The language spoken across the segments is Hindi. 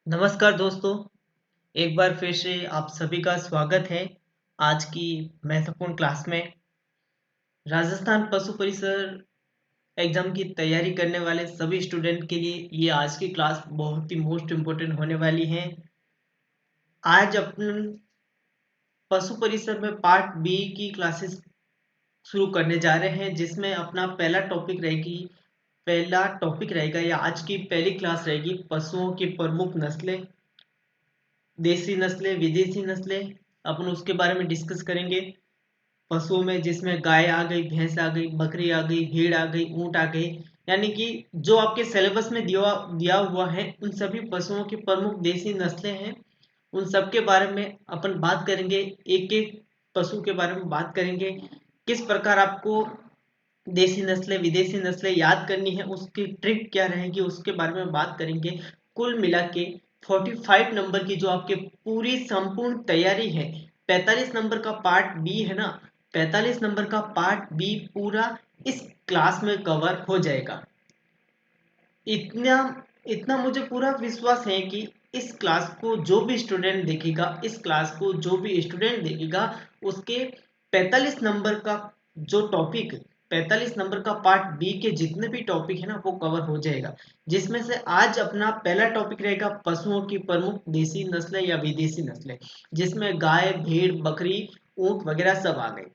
नमस्कार दोस्तों, एक बार फिर से आप सभी का स्वागत है आज की महत्वपूर्ण क्लास में। राजस्थान पशु परिसर एग्जाम की तैयारी करने वाले सभी स्टूडेंट के लिए ये आज की क्लास बहुत ही मोस्ट इम्पोर्टेंट होने वाली है। आज अपन पशु परिसर में पार्ट बी की क्लासेस शुरू करने जा रहे हैं, जिसमें अपना पहला टॉपिक रहेगा या आज की पहली क्लास रहेगी पशुओं की प्रमुख नस्लें, देसी नस्लें, विदेशी नस्लें। अपन उसके बारे में डिस्कस करेंगे। पशुओं में जिसमें गाय आ गई, भैंस आ गई, बकरी आ गई, भेड़ आ गई, ऊंट आ गई, यानी कि जो आपके सिलेबस में दिया दिया हुआ है उन सभी पशुओं की प्रमुख देसी नस्लें हैं। उन सब के बारे में अपन बात करेंगे। एक एक पशु के बारे में बात करेंगे, किस प्रकार आपको देसी नस्लें, विदेशी नस्लें याद करनी है, उसकी ट्रिक क्या रहेगी उसके बारे में बात करेंगे। कुल मिला के 45 नंबर की जो आपके पूरी संपूर्ण तैयारी है, 45 नंबर का पार्ट बी है ना, 45 नंबर का पार्ट बी पूरा इस क्लास में कवर हो जाएगा। इतना इतना मुझे पूरा विश्वास है कि इस क्लास को जो भी स्टूडेंट देखेगा, इस क्लास को जो भी स्टूडेंट देखेगा, उसके 45 नंबर का जो टॉपिक, 45 नंबर का पार्ट बी के जितने भी टॉपिक है ना वो कवर हो जाएगा। जिसमें से आज अपना पहला टॉपिक रहेगा पशुओं की प्रमुख देसी नस्लें या विदेशी नस्लें, जिसमें गाय, भेड़, बकरी, ऊंट वगैरह सब आ गए।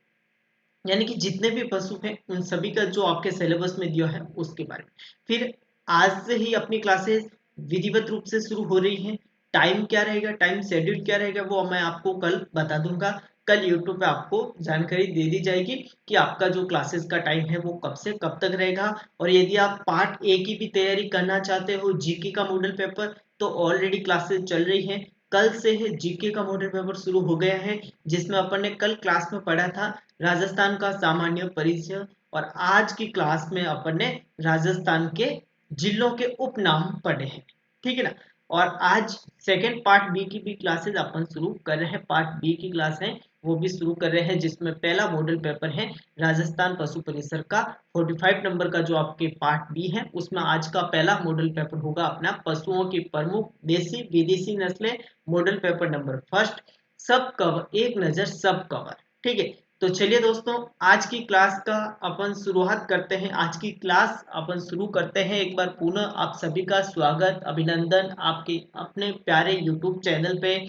यानी कि जितने भी पशु हैं उन सभी का जो आपके सिलेबस में दिया है उसके बारे में। फिर आज से ही अपनी क्लासेस विधिवत रूप से शुरू हो रही हैं। टाइम क्या रहेगा, टाइम शेड्यूल क्या रहेगा, वो मैं आपको कल बता दूंगा। कल यूट्यूब पे आपको जानकारी दे दी जाएगी कि आपका जो क्लासेस का टाइम है वो कब से कब तक रहेगा। और यदि आप पार्ट ए की भी तैयारी करना चाहते हो, जीके का मॉडल पेपर, तो ऑलरेडी क्लासेस चल रही हैं। कल से जीके का मॉडल पेपर शुरू हो गया है, जिसमें अपन ने कल क्लास में पढ़ा था राजस्थान का सामान्य परिचय, और आज की क्लास में अपन ने राजस्थान के जिलों के उपनाम पढ़े हैं। ठीक है ना। और आज सेकेंड पार्ट बी की भी क्लासेस अपन शुरू कर रहे हैं। पार्ट बी की क्लास है वो भी शुरू कर रहे हैं, जिसमें पहला मॉडल पेपर है राजस्थान पशु परिसर का 45 नंबर का जो आपके पार्ट बी है, उसमें आज का पहला मॉडल पेपर होगा अपना पशुओं की प्रमुख देसी विदेशी नस्लें, मॉडल पेपर नंबर फर्स्ट। सब कवर, एक नजर सब कवर। ठीक है। तो चलिए दोस्तों, आज की क्लास का अपन शुरुआत करते हैं। आज की क्लास अपन शुरू करते हैं। एक बार पुनः आप सभी का स्वागत, अभिनंदन आपके अपने प्यारे यूट्यूब चैनल पे।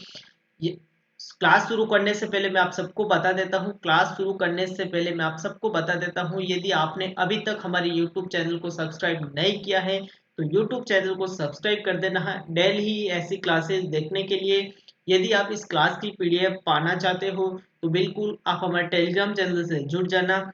ये क्लास शुरू करने से पहले मैं आप सबको बता देता हूँ, क्लास शुरू करने से पहले मैं आप सबको बता देता हूँ, यदि आपने अभी तक हमारे यूट्यूब चैनल को सब्सक्राइब नहीं किया है तो यूट्यूब चैनल को सब्सक्राइब कर देना है डेली ही ऐसी क्लासेस देखने के लिए। यदि आप इस क्लास की पीडीएफ पाना चाहते हो तो बिल्कुल आप हमारे टेलीग्राम चैनल से जुड़ जाना,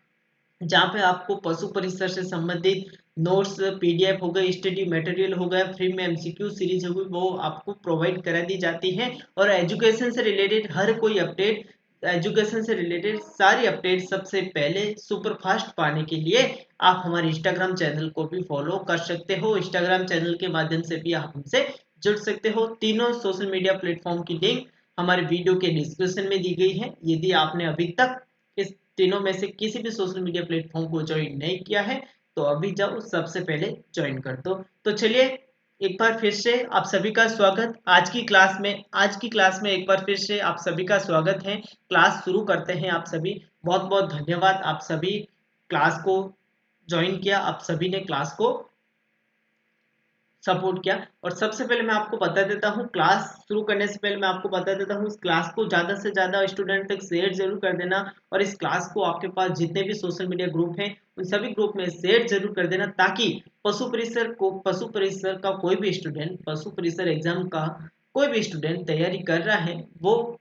जहाँ पे आपको पशु परिसर से संबंधित नोट्स, पीडीएफ हो गए, स्टडी मटेरियल हो गया, फ्री में एमसीक्यू सीरीज हो गई, वो आपको प्रोवाइड करा दी जाती है। और एजुकेशन से रिलेटेड हर कोई अपडेट, एजुकेशन से रिलेटेड सारी अपडेट सबसे पहले सुपरफास्ट पाने के लिए आप हमारे इंस्टाग्राम चैनल को भी फॉलो कर सकते हो। इंस्टाग्राम चैनल के माध्यम से भी आप हमसे जुड़ सकते हो। तीनों सोशल मीडिया प्लेटफॉर्म की लिंक हमारे वीडियो के डिस्क्रिप्शन में दी गई है। यदि आपने अभी तक इस तीनों में से किसी भी सोशल मीडिया प्लेटफॉर्म को ज्वाइन नहीं किया है तो अभी जाओ, सबसे पहले ज्वाइन कर दो। तो चलिए, एक बार फिर से आप सभी का स्वागत आज की क्लास में। आज की क्लास में एक बार फिर से आप सभी का स्वागत है। क्लास शुरू करते हैं। आप सभी बहुत बहुत धन्यवाद, आप सभी क्लास को ज्वाइन किया, आप सभी ने क्लास को सपोर्ट किया। और सबसे पहले मैं आपको बता देता हूँ, क्लास शुरू करने से पहले मैं आपको बता देता हूँ, इस क्लास को ज़्यादा से ज़्यादा स्टूडेंट तक शेयर जरूर कर देना। और इस क्लास को आपके पास जितने भी सोशल मीडिया ग्रुप हैं उन सभी ग्रुप में शेयर जरूर कर देना, ताकि पशु परिसर का कोई भी स्टूडेंट, पशु परिसर एग्जाम का कोई भी स्टूडेंट तैयारी कर रहा है, वो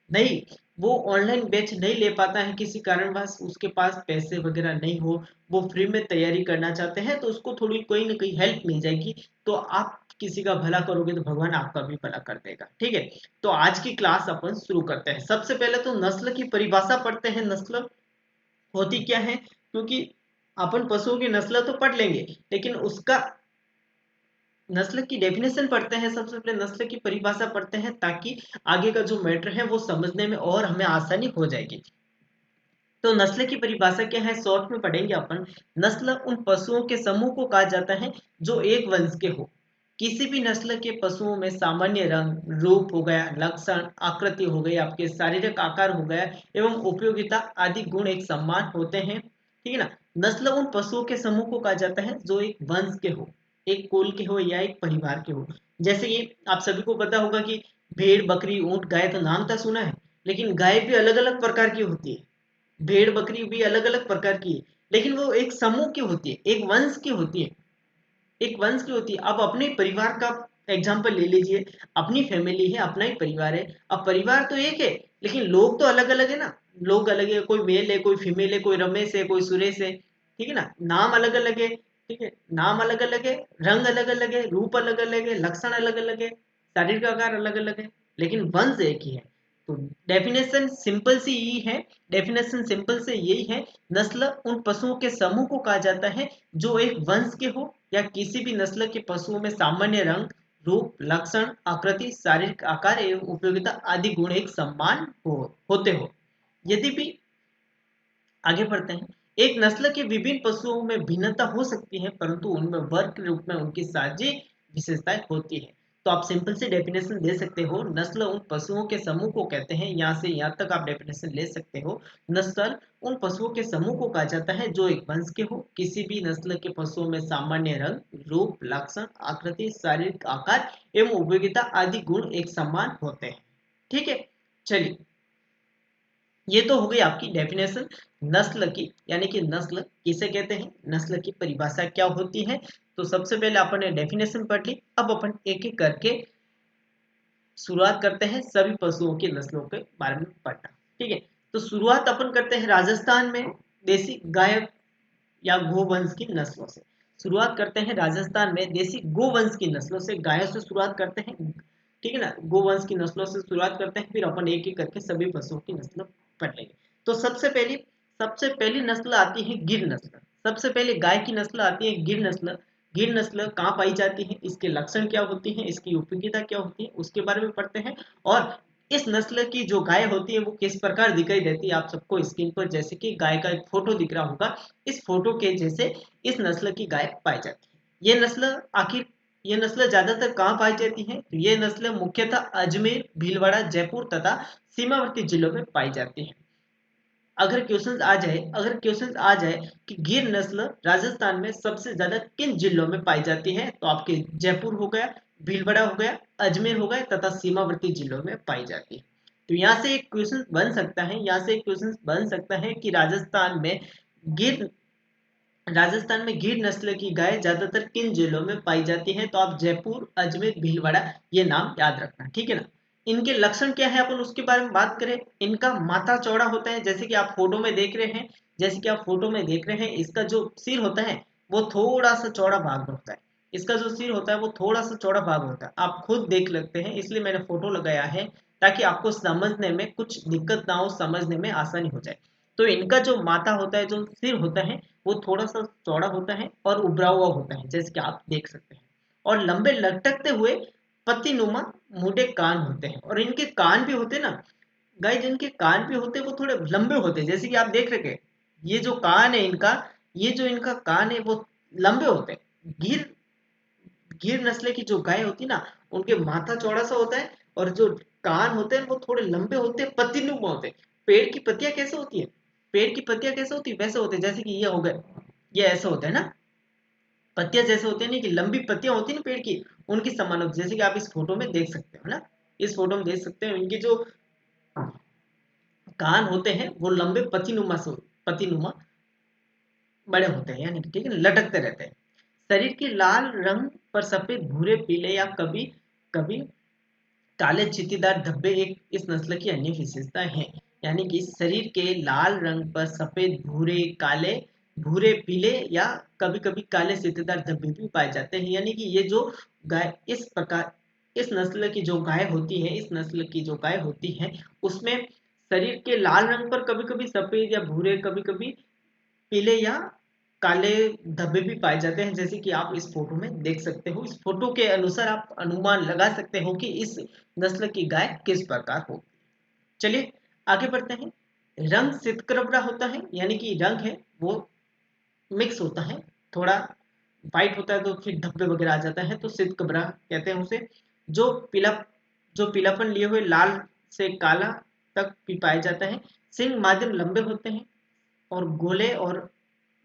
नहीं, वो ऑनलाइन बैच नहीं ले पाता है, किसी कारणवश उसके पास पैसे वगैरह नहीं हो, वो फ्री में तैयारी करना चाहते हैं, तो उसको थोड़ी कोई ना कोई हेल्प मिल जाएगी। तो आप किसी का भला करोगे तो भगवान आपका भी भला कर देगा। ठीक है। तो आज की क्लास अपन शुरू करते हैं। सबसे पहले तो नस्ल की परिभाषा पढ़ते हैं। नस्ल होती क्या है, क्योंकि अपन पशुओं की नस्ल तो पढ़ लेंगे, लेकिन उसका नस्ल की डेफिनेशन पढ़ते हैं। सबसे पहले नस्ल की परिभाषा पढ़ते हैं, ताकि आगे का जो मैटर है वो समझने में और हमें आसानी हो जाएगी। तो नस्ल की परिभाषा क्या है, शॉर्ट में पढ़ेंगे अपन। नस्ल उन पशुओं के समूह को कहा जाता है जो एक वंश के हो। किसी भी नस्ल के पशुओं में सामान्य रंग, रूप हो गया, लक्षण, आकृति हो गई, आपके शारीरिक आकार हो गया एवं उपयोगिता आदि गुण एक समान होते हैं। ठीक है ना। नस्ल उन पशुओं के समूह को कहा जाता है जो एक वंश के हो, एक कुल के हो या एक परिवार के हो। जैसे कि आप सभी को पता होगा कि भेड़, बकरी, ऊंट, गाय तो नाम तो सुना है, लेकिन गाय भी अलग अलग प्रकार की होती है, भेड़ बकरी भी अलग अलग प्रकार की है, लेकिन वो एक समूह की होती है, एक वंश की होती है, एक वंश की होती है। आप अपने परिवार का एग्जाम्पल ले लीजिए, अपनी फैमिली है, अपना ही परिवार है। अब परिवार तो एक है, लेकिन लोग तो अलग अलग है ना। लोग अलग है, कोई मेल है, कोई फीमेल है, कोई रमेश है, कोई सुरेश है। ठीक है ना। नाम अलग अलग है। ठीक है, नाम अलग अलग है, रंग अलग अलग है, रूप अलग अलग है, लक्षण अलग अलग है, शारीरिक आकार अलग अलग है, लेकिन वंश एक ही है। तो डेफिनेशन सिंपल सी यही है, डेफिनेशन सिंपल से यही है, नस्ल उन पशुओं के समूह को कहा जाता है जो एक वंश के हो या किसी भी नस्ल के पशुओं में सामान्य रंग, रूप, लक्षण, आकृति, शारीरिक आकार एवं उपयोगिता आदि गुण एक समान होते हो। यदि भी आगे बढ़ते हैं, एक नस्ल के विभिन्न पशुओं में भिन्नता हो सकती है, परंतु उनमें वर्ग के रूप में उनकी साझी विशेषताएं होती है। तो आप सिंपल से डेफिनेशन दे सकते हो, नस्ल उन पशुओं के समूह को कहते हैं, यहाँ से यहाँ तक आप डेफिनेशन ले सकते हो। नस्ल उन पशुओं के समूह को कहा जाता है जो एक वंश के हो, किसी भी नस्ल के पशुओं में सामान्य रंग, रूप, लक्षण, आकृति, शारीरिक आकार एवं उपयोगिता आदि गुण एक समान होते हैं। ठीक है, चलिए, ये तो हो गई आपकी डेफिनेशन नस्ल की, यानी कि नस्ल किसे कहते हैं, नस्ल की परिभाषा क्या होती है। तो सबसे पहले अपन ने डेफिनेशन पढ़ ली, अब अपन एक एक करके शुरुआत करते हैं सभी पशुओं की नस्लों के बारे में पढ़ना। ठीक है, तो शुरुआत अपन करते हैं राजस्थान में देसी गाय या गोवंश की नस्लों से। शुरुआत करते हैं राजस्थान में देसी गोवंश की नस्लों से, गायों से शुरुआत करते हैं। ठीक है ना, गोवंश की नस्लों से शुरुआत करते हैं, फिर अपन एक एक करके सभी पशुओं की नस्ल पढ़ लेंगे। तो सबसे पहली नस्ल आती है गिर नस्ल। सबसे पहले गाय की नस्ल आती है गिर नस्ल। गिर नस्ल कहाँ पाई जाती है, इसके लक्षण क्या होती है, इसकी उपयोगिता क्या होती है, उसके बारे में पढ़ते हैं। और इस नस्ल की जो गाय होती है वो किस प्रकार दिखाई देती है, आप सबको स्क्रीन पर जैसे कि गाय का एक फोटो दिख रहा होगा, इस फोटो के जैसे इस नस्ल की गाय पाई जाती है। ये नस्ल ज्यादातर कहाँ पाई जाती है, तो ये नस्ल मुख्यतः अजमेर, भीलवाड़ा, जयपुर तथा सीमावर्ती जिलों में पाई जाती है। अगर क्वेश्चंस आ जाए कि गिर नस्ल राजस्थान में सबसे ज्यादा किन जिलों में पाई जाती है, तो आपके जयपुर हो गया, भीलवाड़ा हो गया, अजमेर हो गया तथा सीमावर्ती जिलों में पाई जाती है। तो यहाँ से एक क्वेश्चन बन सकता है कि गिर राजस्थान में गिर नस्ल की गाय ज्यादातर किन जिलों में पाई जाती है, तो आप जयपुर, अजमेर, भीलवाड़ा ये नाम याद रखना। ठीक है ना। इनके लक्षण क्या है अपन उसके बारे में बात करें। इनका माथा चौड़ा होता है, जैसे कि आप फोटो में देख रहे हैं, इसका जो सिर होता है वो थोड़ा सा चौड़ा भाग होता है। इसका जो सिर होता है वो थोड़ा सा चौड़ा भाग होता है, आप खुद देख सकते हैं, इसलिए मैंने फोटो लगाया है ताकि आपको समझने में कुछ दिक्कत ना हो, समझने में आसानी हो जाए। तो इनका जो माथा होता है, जो सिर होता है, वो थोड़ा सा चौड़ा होता है और उभरा हुआ होता है, जैसे कि आप देख सकते हैं। और लंबे लटकते हुए पत्तीनुमा मोटे कान होते हैं, और इनके कान भी होते हैं ना गाइस, जिनके कान भी होते हैं वो थोड़े लंबे होते हैं, जैसे कि आप देख रहे हैं, ये जो कान है इनका, ये जो इनका कान है वो लंबे होते हैं। गिर गिर नस्ल की जो गाय होती है ना, उनके माथा चौड़ा सा होता है और जो कान होते हैं वो थोड़े लंबे होते हैं, पत्तीनुमा होते हैं। पेड़ की पत्तियां कैसे होती है, पेड़ की पत्तियां कैसे होती है, वैसे होते हैं, जैसे कि ये हो गए, ये ऐसे होते हैं ना, पत्तियां जैसे होती है ना, कि लंबी पत्तियां होती है ना पेड़ की, उनकी समान होती है, जैसे कि आप इस फोटो में देख सकते हो ना, इस फोटो में देख सकते हो इनकी जो कान होते हैं वो लंबे पतिनुमा बड़े होते हैं, यानी कि ठीक है ना, लटकते रहते हैं। शरीर के लाल रंग पर सफेद, भूरे, पीले या कभी कभी काले चित्तीदार धब्बे एक इस नस्ल की अन्य विशेषता है। यानी कि शरीर के लाल रंग पर सफेद, भूरे, पीले या कभी कभी काले चित्तीदार धब्बे भी पाए जाते हैं। यानी कि ये जो गाय इस नस्ल की जो गाय होती है, उसमें शरीर के लाल रंग पर कभी कभी सफेद या भूरे, कभी कभी पीले या काले धब्बे भी पाए जाते हैं, जैसे कि आप इस फोटो में देख सकते हो। इस फोटो के अनुसार आप अनुमान लगा सकते हो कि इस नस्ल की गाय किस प्रकार हो। चलिए आगे बढ़ते हैं। रंग सितकबरा होता है, यानी कि रंग है वो मिक्स होता है, थोड़ा व्हाइट होता है तो फिर धब्बे वगैरह आ जाता है तो श्वेत कबरा कहते हैं उसे। जो पीला जो पीलापन लिए हुए लाल से काला तक भी पाया जाता है। सिंग माध्यम लंबे होते हैं और गोले और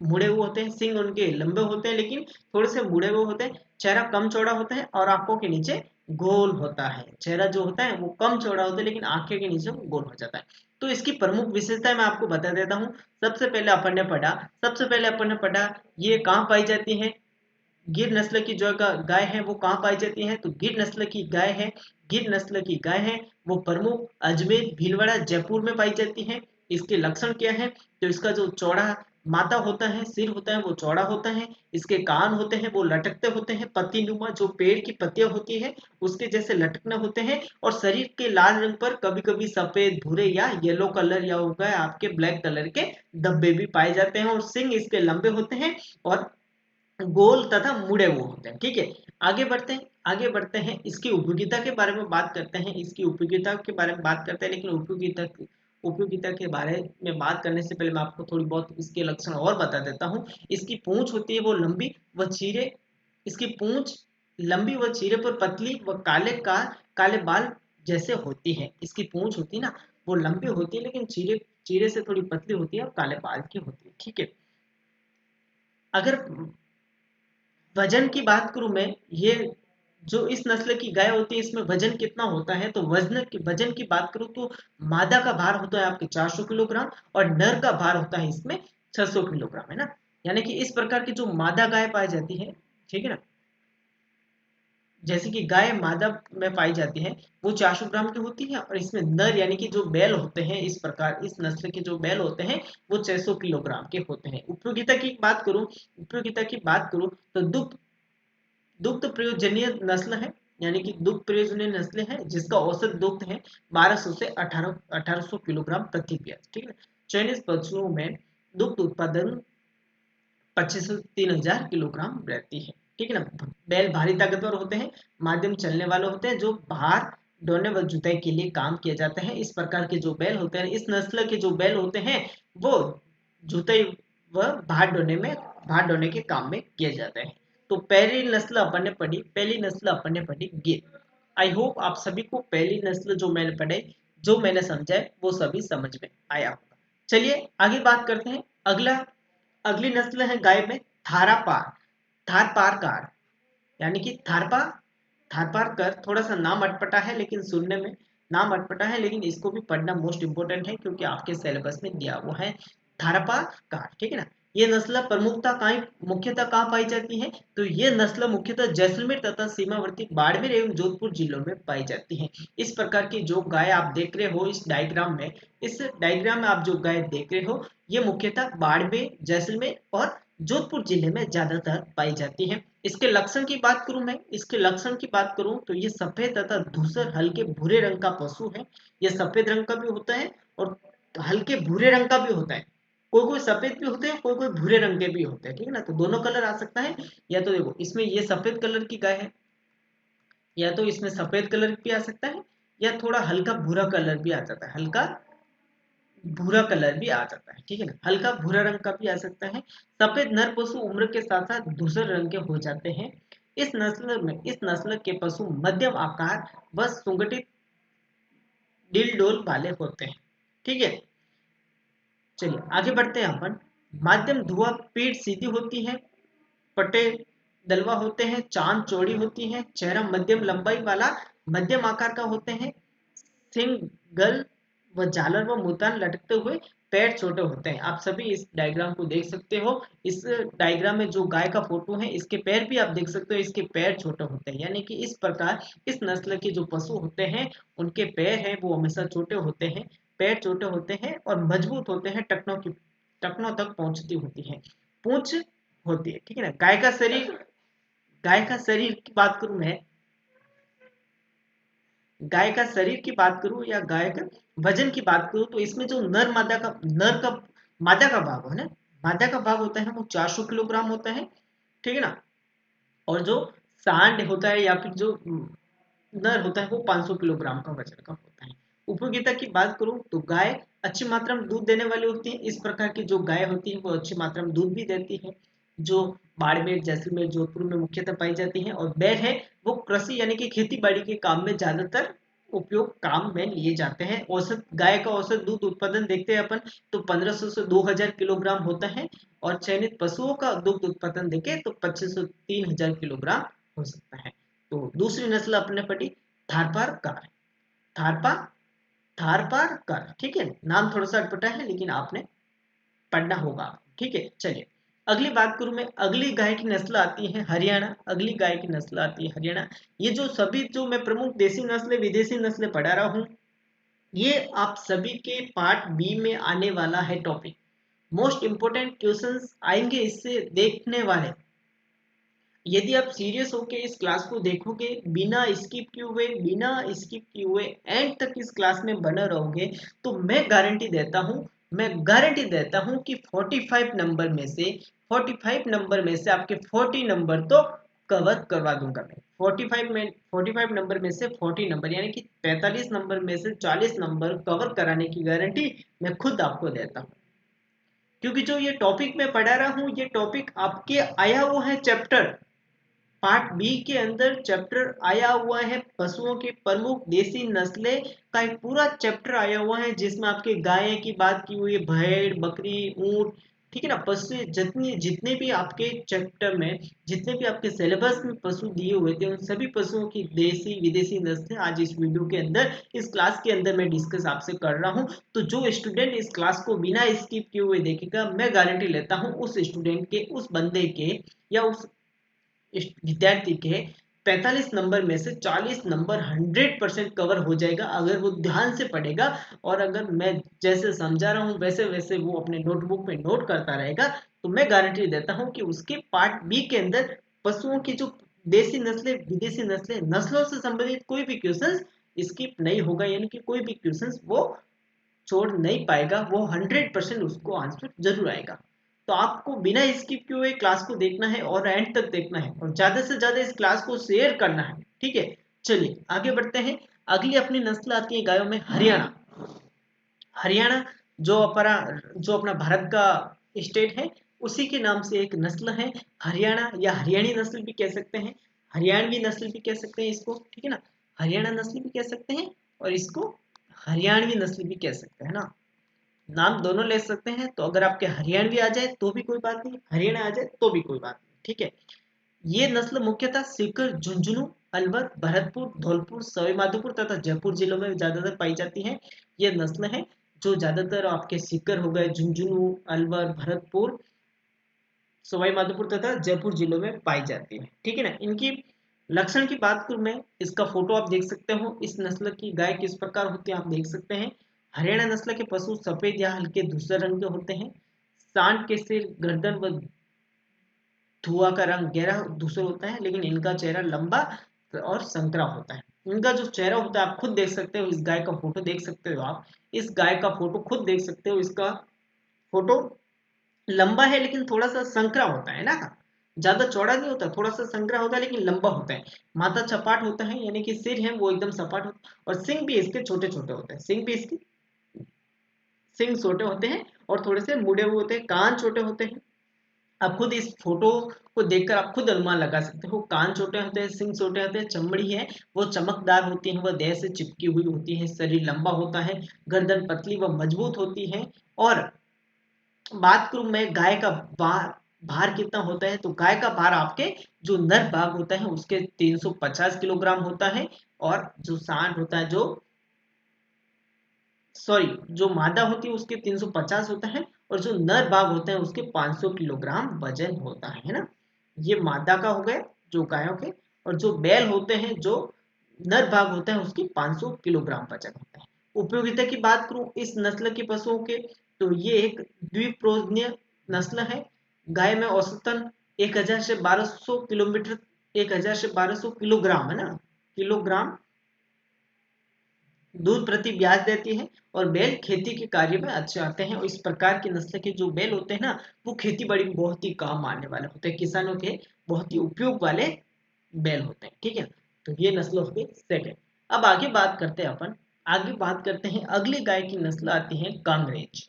मुड़े हुए होते हैं। सिंग उनके लंबे होते हैं लेकिन थोड़े से मुड़े हुए होते हैं। चेहरा कम चौड़ा होता है और आंखों के नीचे गोल होता है। चेहरा जो होता है वो कम चौड़ा होता है लेकिन आंखें के नीचे वो गोल हो जाता है। तो इसकी प्रमुख विशेषताएं मैं आपको बता देता हूँ। सबसे पहले अपन ने पढ़ा ये कहाँ पाई जाती है। गिर नस्ल की जो गाय है वो कहाँ पाई जाती है, तो गिर नस्ल की गाय है। गिर नस्ल की गाय है वो प्रमुख अजमेर, भीलवाड़ा, जयपुर में पाई जाती है। इसके लक्षण क्या है, तो इसका जो चौड़ा माथा होता है, सिर होता है वो चौड़ा होता है। इसके कान होते हैं वो लटकते होते हैं, पत्तीनुमा जो पेड़ की पत्तियां होती है उसके जैसे लटकने होते हैं। और शरीर के लाल रंग पर कभी कभी सफेद, भूरे या येलो कलर या होगा आपके ब्लैक कलर के धब्बे भी पाए जाते हैं। और सिंग इसके लंबे होते हैं और गोल तथा मुड़े हुए होते हैं। ठीक है, आगे बढ़ते हैं इसकी उपयोगिता के बारे में बात करते हैं। इसकी उपयोगिता के बारे में बात करते हैं, लेकिन उपयोगिता के बारे में बात करने से पहले मैं आपको थोड़ी बहुत इसके लक्षण और बता देता हूँ। इसकी पूंछ होती है वो लंबी व चीरे इसकी पूंछ लंबी व चीरे पर पतली व काले बाल जैसे होती है। इसकी पूंछ होती है ना वो लंबी होती है लेकिन चीरे चीरे से थोड़ी पतली होती है और काले बाल की होती है। ठीक है, अगर वजन की बात करूं मैं, ये जो इस नस्ल की गाय होती है इसमें वजन कितना होता है, तो वजन की बात करूं तो मादा का भार होता है आपके 400 किलोग्राम और नर का भार होता है इसमें 600 किलोग्राम, है ना। यानी कि इस प्रकार की जो मादा गाय पाई जाती है, ठीक है ना, जैसे कि गाय मादा में पाई जाती है वो 400 ग्राम की होती है और इसमें नर यानी कि जो बैल होते हैं इस प्रकार इस नस्ल के जो बैल होते हैं वो 600 किलोग्राम के होते हैं। उपयोगिता की बात करूं तो दुग्ध प्रयोजनीय नस्ल है, यानी कि दुग्ध प्रयोजनीय नस्लें हैं जिसका औसत दुग्ध है 1200 से 1800 किलोग्राम प्रति ब्याज। ठीक है, चयनित पशुओं में दुग्ध उत्पादन 25 से 3000 किलोग्राम रहती है। ठीक है ना। बैल भारी ताकतवर होते हैं, माध्यम चलने वाले होते हैं, जो भार ढोने व जुताई के लिए काम किया जाता है। इस प्रकार के जो बैल होते हैं, इस नस्ल के जो बैल होते हैं वो जुताई व भार ढोने के काम में किए जाते हैं। तो पहली नस्ल अपन ने पढ़ी गिर। आई होप आप सभी को पहली नस्ल जो मैंने समझाए वो सभी समझ में आया होगा। चलिए आगे बात करते हैं। अगली नस्ल है गाय में थारपारकर, यानी कि थारपारकर। थोड़ा सा नाम अटपटा है लेकिन सुनने में नाम अटपटा है, लेकिन इसको भी पढ़ना मोस्ट इंपोर्टेंट है क्योंकि आपके सिलेबस में दिया वो है थारपारकर। ठीक है ना। ये नस्ल मुख्यतः कहाँ पाई जाती है, तो ये नस्ल मुख्यतः जैसलमेर तथा सीमावर्ती बाड़मेर एवं जोधपुर जिलों में पाई जाती है। इस प्रकार की जो गाय आप देख रहे हो इस डायग्राम में आप जो गाय देख रहे हो ये मुख्यतः बाड़मेर, जैसलमेर और जोधपुर जिले में ज्यादातर पाई जाती है। इसके लक्षण की बात करूं तो ये सफेद तथा धूसर हल्के भूरे रंग का पशु है। ये सफेद रंग का भी होता है और हल्के भूरे रंग का भी होता है। कोई कोई सफेद भी होते हैं, कोई कोई भूरे रंग के भी होते हैं। ठीक है ना, तो दोनों कलर आ सकता है। या तो देखो इसमें ये सफेद कलर की गाय है, या तो इसमें सफेद कलर भी आ सकता है, या थोड़ा हल्का भूरा कलर भी आ जाता है, हल्का भूरा कलर भी आ जाता है। ठीक है ना, हल्का भूरा रंग का भी आ सकता है। सफेद नर पशु उम्र के साथ साथ धूसर रंग के हो जाते हैं। इस नस्ल के पशु मध्यम आकार व सुगठित डिल डोल वाले होते हैं। ठीक है, चलिए आगे बढ़ते हैं अपन। माध्यम धुआं पीठ सीधी होती है, पटे दलवा होते हैं, चांद चौड़ी होती है, चेहरा मध्यम लंबाई वाला मध्यम आकार का होते हैं, सिंह गल व झालर व मुतान लटकते हुए, पैर छोटे होते हैं। आप सभी इस डायग्राम को देख सकते हो। इस डायग्राम में जो गाय का फोटो है इसके पैर भी आप देख सकते हो, इसके पैर छोटे होते हैं। यानी कि इस प्रकार इस नस्ल के जो पशु होते हैं उनके पैर हैं वो हमेशा छोटे होते हैं। पैर छोटे होते हैं और मजबूत होते हैं, टखनों तक पहुंचती होती है, पूंछ होती है। ठीक है ना। गाय का शरीर की बात करूं मैं, गाय का शरीर की बात करूं या गाय का वजन की बात करूं, तो इसमें जो मादा का भाग है ना, मादा का भाग होता है वो 400 किलोग्राम होता है। ठीक है ना। और जो सांड होता है या फिर जो नर होता है वो 500 किलोग्राम का वजन का होता है। उपयोगिता की बात करूं तो गाय अच्छी मात्रा में दूध देने वाली होती है। इस प्रकार की जो गाय होती है वो अच्छी मात्रा में दूध भी देती है। जो बाड़मेर, जैसलमेर, जोधपुर में मुख्यतः पाई जाती है। और बैल है वो कृषि यानी कि खेती बाड़ी के काम में ज्यादातर उपयोग काम में लिए जाते हैं। औसत गाय का औसत दूध उत्पादन देखते हैं अपन तो 1500 से 2000 किलोग्राम होता है, और चयनित पशुओं का दुग्ध उत्पादन देखें तो 2500 से 3000 किलोग्राम हो सकता है। तो दूसरी नस्ल अपने पढ़ी थारपार कार। थारपा थारपार कार, ठीक है, नाम थोड़ा सा अटपटा है लेकिन आपने पढ़ना होगा, ठीक है। चलिए अगली बात करूं मैं, अगली गाय की नस्ल आती है हरियाणा। अगली गाय की नस्ल आती है हरियाणा। ये जो सभी जो मैं प्रमुख देसी नस्लें विदेशी नस्लें पढ़ा रहा हूं, ये आप सभी के पार्ट बी में आने वाला है टॉपिक। मोस्ट इंपोर्टेंट क्वेश्चंस आएंगे इससे देखने वाले। यदि आप सीरियस होकर इस क्लास को देखोगे, बिना स्किप किए हुए एंड तक इस क्लास में बने रहोगे, तो मैं गारंटी देता हूं कि 45 नंबर में से 45 नंबर में से आपके 40 नंबर तो कवर करवा दूंगा मैं। 45 नंबर में से 40 नंबर यानी कि 45 नंबर में से 40 नंबर कवर कराने की गारंटी मैं खुद आपको देता हूं। क्योंकि जो ये टॉपिक मैं पढ़ा रहा हूं, ये टॉपिक आपके आया हुआ है चैप्टर पार्ट बी के अंदर। चैप्टर आया हुआ है पशुओं की प्रमुख देसी नस्लें का एक पूरा चैप्टर आया हुआ है, जिसमें आपके गाय की बात की हुई है, भेड़, बकरी, ऊंट, ठीक है ना। पशु जितने जितने भी आपके चैप्टर में, जितने भी आपके सिलेबस में पशु दिए हुए थे, उन सभी पशुओं की देसी विदेशी नस्लें आज इस वीडियो के अंदर, इस क्लास के अंदर मैं डिस्कस आपसे कर रहा हूं। तो जो स्टूडेंट इस क्लास को बिना स्किप किए हुए देखेगा, मैं गारंटी लेता हूं उस स्टूडेंट के, उस बंदे के या उस इस विद्यार्थी के 45 नंबर में से 40 नंबर 100% कवर हो जाएगा, अगर वो ध्यान से पढ़ेगा। और अगर मैं जैसे समझा रहा हूँ वैसे वैसे वो अपने नोटबुक में नोट करता रहेगा, तो मैं गारंटी देता हूँ कि उसके पार्ट बी के अंदर पशुओं की जो देसी नस्लें विदेशी नस्लें, नस्लों से संबंधित कोई भी क्वेश्चन स्किप नहीं होगा, यानी कि कोई भी क्वेश्चन वो छोड़ नहीं पाएगा, वो 100% उसको आंसर जरूर आएगा। तो आपको बिना स्किप किए हुए क्लास को देखना है और एंड तक देखना है, और ज्यादा से ज्यादा इस क्लास को शेयर करना है, ठीक है। चलिए आगे बढ़ते हैं। अगली अपनी नस्ल आती है गायों में हरियाणा। हरियाणा जो अपना भारत का स्टेट है, उसी के नाम से एक नस्ल है हरियाणा, या हरियाणी नस्ल भी कह सकते हैं, हरियाणवी नस्ल भी कह सकते हैं इसको, ठीक है ना। हरियाणा नस्ल भी कह सकते हैं और इसको हरियाणवी नस्ल भी कह सकते हैं ना, नाम दोनों ले सकते हैं। तो अगर आपके हरियाणवी आ जाए तो भी कोई बात नहीं, हरियाणा आ जाए तो भी कोई बात नहीं, ठीक है। ये नस्ल मुख्यतः सीकर, झुंझुनू, अलवर, भरतपुर, धौलपुर, सवाई माधोपुर तथा जयपुर जिलों में ज्यादातर पाई जाती है। ये नस्ल है जो ज्यादातर आपके सीकर हो गए, झुंझुनू, अलवर, भरतपुर, सवाई माधोपुर तथा जयपुर जिलों में पाई जाती है, ठीक है ना। इनकी लक्षण की बात करूं मैं, इसका फोटो आप देख सकते हो। इस नस्ल की गाय किस प्रकार होती है आप देख सकते हैं। हरियाणा नस्ल के पशु सफेद या हल्के धूसर रंग के होते हैं। सांड के सिर, गर्दन व धुआं का रंग गहरा धूसर होता है, लेकिन इनका चेहरा लंबा और संकरा होता है। इनका जो चेहरा होता है आप खुद देख सकते हो, इस गाय का फोटो देख सकते हो, आप इस गाय का फोटो खुद देख सकते हो। इसका फोटो लंबा है लेकिन थोड़ा सा संकरा होता है ना, ज्यादा चौड़ा नहीं होता, थोड़ा सा संकरा होता है लेकिन लंबा होता है। माथा चपाट होता है, यानी कि सिर है वो एकदम सपाट होता है, और सिंग भी इसके छोटे छोटे होते हैं। सिंग छोटे होते हैं और थोड़े से मुड़े हुए होते हैं, कान छोटे होते हैं। आप खुद इस फोटो को देखकर आप खुद अनुमान लगा सकते हो, कान छोटे होते हैं, सिंग छोटे होते हैं, चमड़ी है वो चमकदार होती है, वह देह से चिपकी हुई होती है, शरीर लंबा होता है, गर्दन पतली व मजबूत होती है। और बात करूं मैं गाय का भार कितना होता है, तो गाय का भार आपके जो नर भाग होता है उसके 350 किलोग्राम होता है, और जो सांड होता है, जो मादा होती है उसके 350 होता है, और जो नर बाघ होते हैं उसके 500 किलोग्राम वजन होता है ना। ये मादा का हो गए जो गायों के, और जो बैल होते हैं, जो नर बाघ होते हैं उसकी 500 किलोग्राम वजन होता है। उपयोगिता की बात करूं इस नस्ल के पशुओं के, तो ये एक द्विप्रोजनीय नस्ल है। गाय में औसतन 1000 से 1200 किलोमीटर 1000 से 1200 किलोग्राम है ना, किलोग्राम दूध प्रति ब्याज देती है। और बैल खेती के कार्य में अच्छे आते हैं, और इस प्रकार की नस्ल के जो बैल होते हैं ना, वो खेती बाड़ी में बहुत ही काम आने वाले होते हैं, किसानों के बहुत ही उपयोग वाले बैल होते हैं, ठीक है। तो ये नस्ल हो गई सेकंड। अब आगे बात करते हैं अगली गाय की नस्ल आती है कांग्रेज।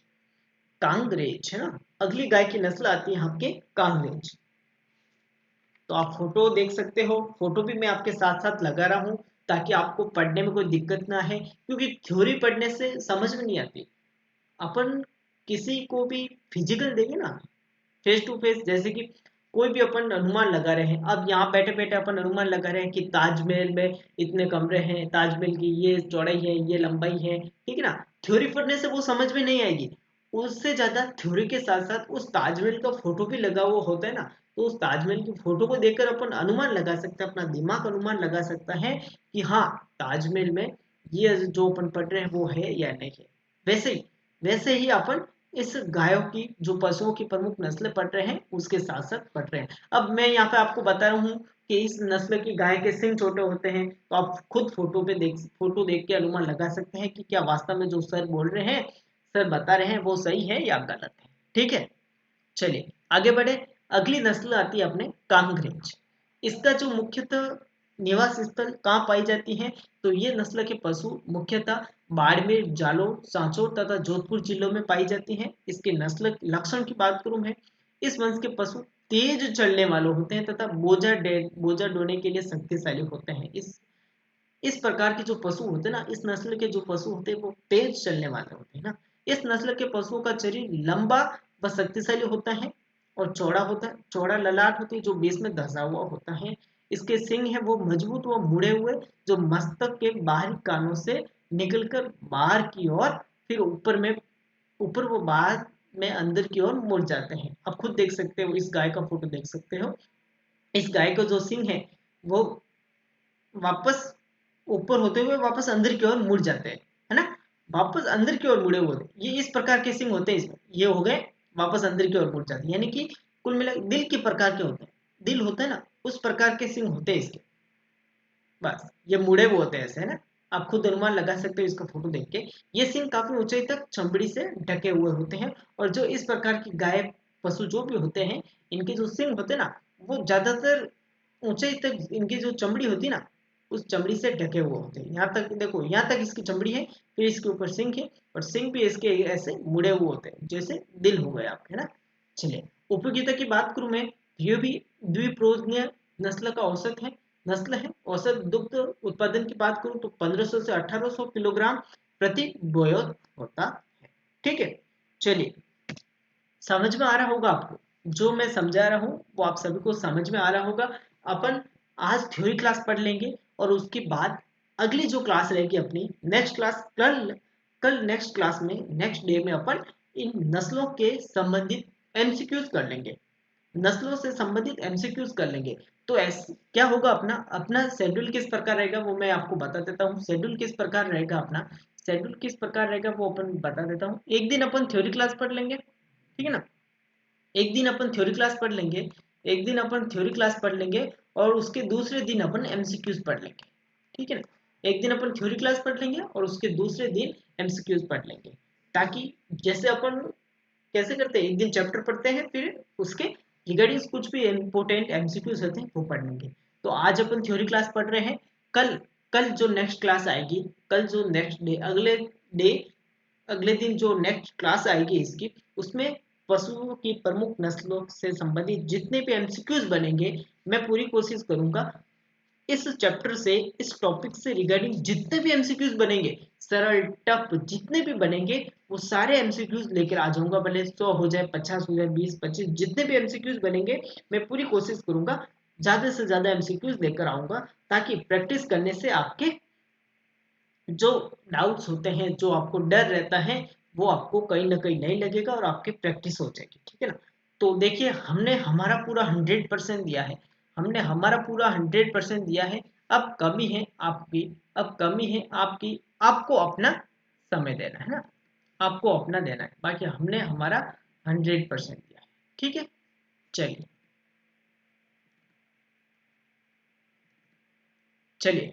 कांग्रेज है ना, अगली गाय की नस्ल आती है आपके कांग्रेज। तो आप फोटो देख सकते हो, फोटो भी मैं आपके साथ साथ लगा रहा हूँ ताकि आपको पढ़ने में कोई दिक्कत ना है, क्योंकि थ्योरी पढ़ने से समझ में नहीं आती। अपन किसी को भी फिजिकल देंगे ना, फेस टू फेस, जैसे कि कोई भी अपन अनुमान लगा रहे हैं, अब यहाँ बैठे बैठे अपन अनुमान लगा रहे हैं कि ताजमहल में इतने कमरे हैं, ताजमहल की ये चौड़ाई है, ये लंबाई है, ठीक है ना। थ्योरी पढ़ने से वो समझ में नहीं आएगी। उससे ज्यादा थ्योरी के साथ साथ उस ताजमहल का फोटो भी लगा हुआ होता है ना, तो उस ताजमहल की फोटो को देखकर अपन अनुमान लगा सकते हैं, अपना दिमाग अनुमान लगा सकता है कि हाँ, ताजमहल में ये जो अपन पढ़ रहे हैं वो है या नहीं है। वैसे ही अपन इस गायों की, जो पशुओं की प्रमुख नस्लें पढ़ रहे हैं, उसके साथ साथ पढ़ रहे हैं। अब मैं यहाँ पे आपको बता रहा हूँ कि इस नस्ल की गाय के सिंग छोटे होते हैं, तो आप खुद फोटो देख के अनुमान लगा सकते हैं कि क्या वास्तव में जो सर बोल रहे हैं, सर बता रहे हैं, वो सही है या गलत है। ठीक है, चलिए आगे बढ़े। अगली नस्ल आती है अपने कांकरेज। इसका जो मुख्यतः निवास स्थल कहाँ पाई जाती है, तो ये नस्ल के पशु मुख्यतः बाड़मेर, जालौर, सांचौर तथा जोधपुर जिलों में पाई जाती हैं। इसके नस्ल लक्षण की बात करूं मैं, इस वंश के पशु तेज चलने वाले होते हैं तथा बोझा ढोने के लिए शक्तिशाली होते हैं। इस प्रकार के जो पशु होते हैं ना, इस नस्ल के जो पशु होते हैं वो तेज चलने वाले होते हैं ना। इस नस्ल के पशुओं का शरीर लंबा व शक्तिशाली होता है और चौड़ा होता है, चौड़ा ललाट होती है जो बीच में धंसा हुआ होता है। इसके सिंग है वो मजबूत व मुड़े हुए, जो मस्तक के बाहरी कानों से निकलकर बाहर की ओर, फिर ऊपर वो बाहर में अंदर की ओर मुड़ जाते हैं। आप खुद देख सकते हो, इस गाय का फोटो देख सकते हो। इस गाय का जो सिंग है वो वापस ऊपर होते हुए वापस अंदर की ओर मुड़ जाते हैं, है ना। वापस अंदर की ओर मुड़े हुए होते हैं। ये इस प्रकार के सिंग होते हैं इसमें, ये हो गए वापस अंदर की ओर मुड़ जाते हैं, यानी कि कुल मिला दिल के प्रकार के होते हैं, दिल होता है ना, उस प्रकार के सिंग होते हैं इसके। बस ये मुड़े हुए होते हैं ऐसे, है ना। आप खुद अनुमान लगा सकते हो इसका फोटो देख के। ये सिंग काफी ऊंचाई तक चमड़ी से ढके हुए होते हैं, और जो इस प्रकार की गाय पशु जो भी होते हैं, इनके जो सिंग होते हैं ना, वो ज्यादातर ऊंचाई तक इनकी जो चमड़ी होती है ना, उस चमड़ी से ढके हुए होते हैं। यहाँ तक देखो, यहाँ तक इसकी चमड़ी है, फिर इसके ऊपर सिंग है, और सिंग भी इसके ऐसे मुड़े हुए होते हैं जैसे दिल हो गए आप, है ना। चलिए उपयोगिता की बात करूं मैं, ये भी द्विप्रोजनीय नस्ल का औसत है, नस्ल है। औसत दुग्ध उत्पादन की बात करूं तो 1500 से 1800 किलोग्राम प्रति बोयत होता है। ठीक है, चलिए समझ में आ रहा होगा आपको, जो मैं समझा रहा हूँ वो आप सभी को समझ में आ रहा होगा। अपन आज थ्योरी क्लास पढ़ लेंगे, और उसके बाद अगली जो क्लास रहेगी अपनी नेक्स्ट क्लास, कल कल नेक्स्ट क्लास में, नेक्स्ट डे में अपन इन नस्लों के संबंधित एमसीक्यूज कर लेंगे, नस्लों से संबंधित एमसीक्यूज कर लेंगे। तो ऐसे क्या होगा, अपना अपना शेड्यूल किस प्रकार रहेगा वो मैं आपको बता देता हूँ। शेड्यूल किस प्रकार रहेगा अपना, शेड्यूल किस प्रकार रहेगा वो अपन बता देता हूँ। एक दिन अपन थ्योरी क्लास पढ़ लेंगे, ठीक है ना। एक दिन अपन थ्योरी क्लास पढ़ लेंगे, एक दिन अपन थ्योरी क्लास पढ़ लेंगे, और उसके दूसरे दिन अपन एमसीक्यूज पढ़ लेंगे, ठीक है ना। एक दिन अपन थ्योरी क्लास पढ़ लेंगे और उसके दूसरे दिन एमसीक्यूज पढ़ लेंगे, ताकि जैसे अपन कैसे करते हैं, एक दिन चैप्टर पढ़ते हैं, फिर उसके रिगार्डिंग कुछ भी इंपॉर्टेंट एमसीक्यूज होते हैं वो पढ़ लेंगे। तो आज अपन थ्योरी क्लास पढ़ रहे हैं। कल कल जो नेक्स्ट क्लास आएगी, कल जो नेक्स्ट डे, डे अगले दिन जो नेक्स्ट क्लास आएगी इसकी, उसमें पशुओं की प्रमुख नस्लों से संबंधित जितने भी एमसीक्यूज बनेंगे, मैं पूरी कोशिश करूंगा इस चैप्टर से, इस टॉपिक से रिगार्डिंग जितने भी एमसीक्यूज बनेंगे, सरल टफ जितने भी बनेंगे, वो सारे एमसीक्यूज लेकर आ जाऊंगा। भले 100 हो जाए, 50 हो जाए, 20 25, जितने भी एमसीक्यूज बनेंगे मैं पूरी कोशिश करूंगा ज्यादा से ज्यादा एमसीक्यूज लेकर आऊंगा, ताकि प्रैक्टिस करने से आपके जो डाउट्स होते हैं, जो आपको डर रहता है, वो आपको कहीं ना कहीं नहीं लगेगा और आपकी प्रैक्टिस हो जाएगी, ठीक है ना। तो देखिए, हमने हमारा पूरा 100% दिया है, हमने हमारा पूरा 100% दिया है। अब कमी है आपकी, अब कमी है आपकी, आपको अपना समय देना है ना, आपको अपना देना है, बाकी हमने हमारा 100% दिया है, ठीक है। चलिए चलिए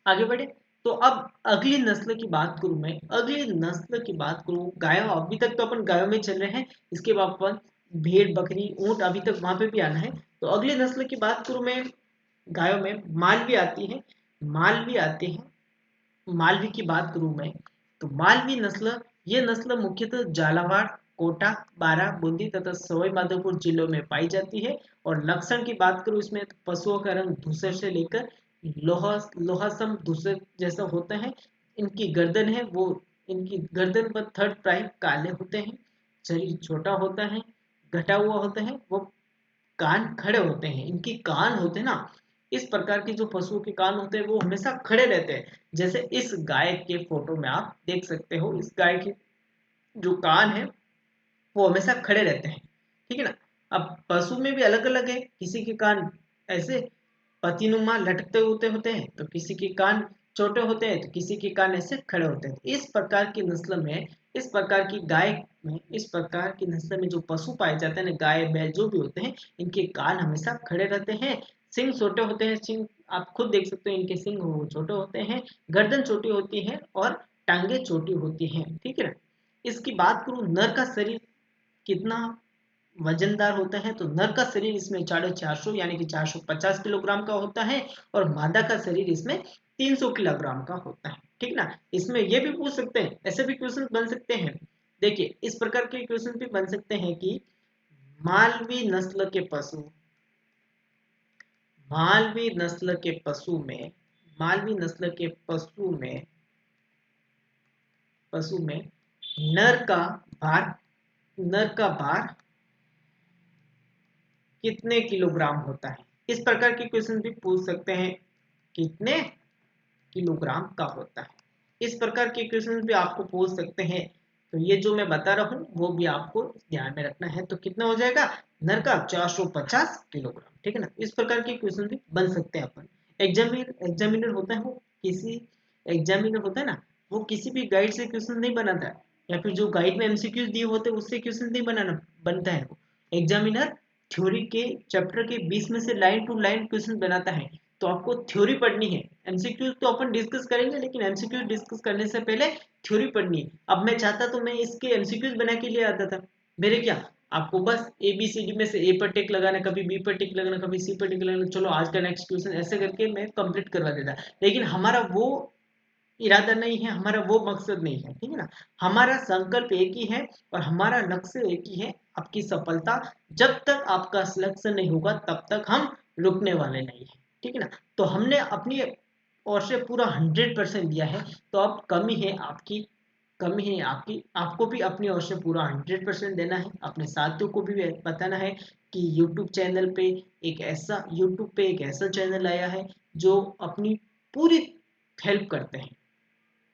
आगे बढ़े। तो अब अगली नस्ल की बात करूं मैं, अगली नस्ल की बात करूं, गायों, अभी तक तो अपन गायों में चल रहे हैं, इसके बाद अपन भेड़, बकरी, ऊंट, अभी तक वहां पे भी आना है। तो अगली नस्ल की बात करूं मैं, गायों में मालवी आती है, मालवी आते हैं। मालवी की बात करूं मैं, तो मालवी नस्ल, ये नस्ल मुख्यतः झालावाड़, कोटा, बारा, बूंदी तथा सवाई माधोपुर जिलों में पाई जाती है। और लक्षण की बात करूं इसमें तो पशुओं का रंग धूसर से लेकर लोहासम धूसर जैसा होता है। इनकी गर्दन है वो इनकी गर्दन पर थर्ड प्राइम काले होते हैं। शरीर छोटा होता है, घटा हुआ होता है। वो कान खड़े होते हैं। इनकी कान होते हैं ना, इस प्रकार के जो पशुओं के कान होते हैं वो हमेशा खड़े रहते हैं। जैसे इस गाय के फोटो में आप देख सकते हो, इस गाय के जो कान है वो हमेशा खड़े रहते हैं। ठीक है ना। अब पशु में भी अलग अलग है, किसी के कान ऐसे पतिनुमा लटकते होते हैं, तो किसी के कान छोटे होते हैं, तो किसी के कान ऐसे खड़े होते हैं। इस प्रकार की नस्ल में, इस प्रकार की गाय में, इस प्रकार की नस्ल में जो पशु पाए जाते हैं ना, गाय बैल जो भी होते हैं, इनके कान हमेशा खड़े रहते हैं। सिंग छोटे होते हैं, सिंग आप खुद देख सकते हो, इनके सिंग वो छोटे होते हैं। गर्दन छोटी होती है और टांगे छोटी होती हैं। ठीक है ना। इसकी बात करूं नर का शरीर कितना वजनदार होता है, तो नर का शरीर इसमें 450 यानी कि 450 किलोग्राम का होता है। और मादा का शरीर इसमें 300 किलोग्राम का होता है। ठीक ना। इसमें ये भी पूछ सकते हैं, ऐसे भी क्वेश्चन बन सकते हैं। देखिए इस प्रकार के क्वेश्चन भी बन सकते हैं कि मालवी नस्ल के पशु, मालवी नस्ल के पशु में, मालवी नस्ल के पशु में नर का भार, नर का भार कितने किलोग्राम होता है। इस प्रकार के क्वेश्चन भी पूछ सकते हैं, कितने किलोग्राम का होता है। इस प्रकार के क्वेश्चन भी आपको पूछ सकते हैं। तो ये जो मैं बता रहा हूँ वो भी आपको ध्यान में रखना है। तो कितना हो जाएगा, नर का 450 किलोग्राम। ठीक है ना। इस प्रकार के क्वेश्चन भी बन सकते हैं। अपन एग्जामिनर होता है वो किसी एग्जामिनर होता है ना, वो किसी भी गाइड से क्वेश्चन नहीं बनाता है, या फिर जो गाइड में एमसीक्यूज दिए होते हैं उससे क्वेश्चन नहीं बनाना बनता है। वो एग्जामिनर थ्योरी के चैप्टर के 20 में से लाइन टू लाइन क्वेश्चन बनाता है। तो आपको थ्योरी पढ़नी है। एमसीक्यूज तो अपन डिस्कस करेंगे, लेकिन एमसीक्यूज डिस्कस करने से पहले थ्योरी पढ़नी है। अब मैं चाहता तो मैं इसके एमसीक्यूज बना के लिए आता था, मेरे क्या, आपको बस ए बी सी डी में से ए पर टिक लगाना, कभी बी पर टिक लगाना, कभी सी पर टिक लगाना, चलो आज का नेक्स्ट क्वेश्चन, ऐसे करके मैं कंप्लीट करवा देता। लेकिन हमारा वो इरादा नहीं है, हमारा वो मकसद नहीं है। ठीक है ना। हमारा संकल्प एक ही है और हमारा लक्ष्य एक ही है, आपकी सफलता। जब तक आपका लक्ष्य नहीं होगा तब तक हम रुकने वाले नहीं है। ठीक है ना। तो हमने अपनी ओर से पूरा 100% दिया है। तो अब कमी है आपकी, कमी है आपकी, आपको भी अपनी ओर से पूरा 100% देना है। अपने साथियों को भी बताना है कि यूट्यूब पे एक ऐसा चैनल आया है जो अपनी पूरी हेल्प करते हैं,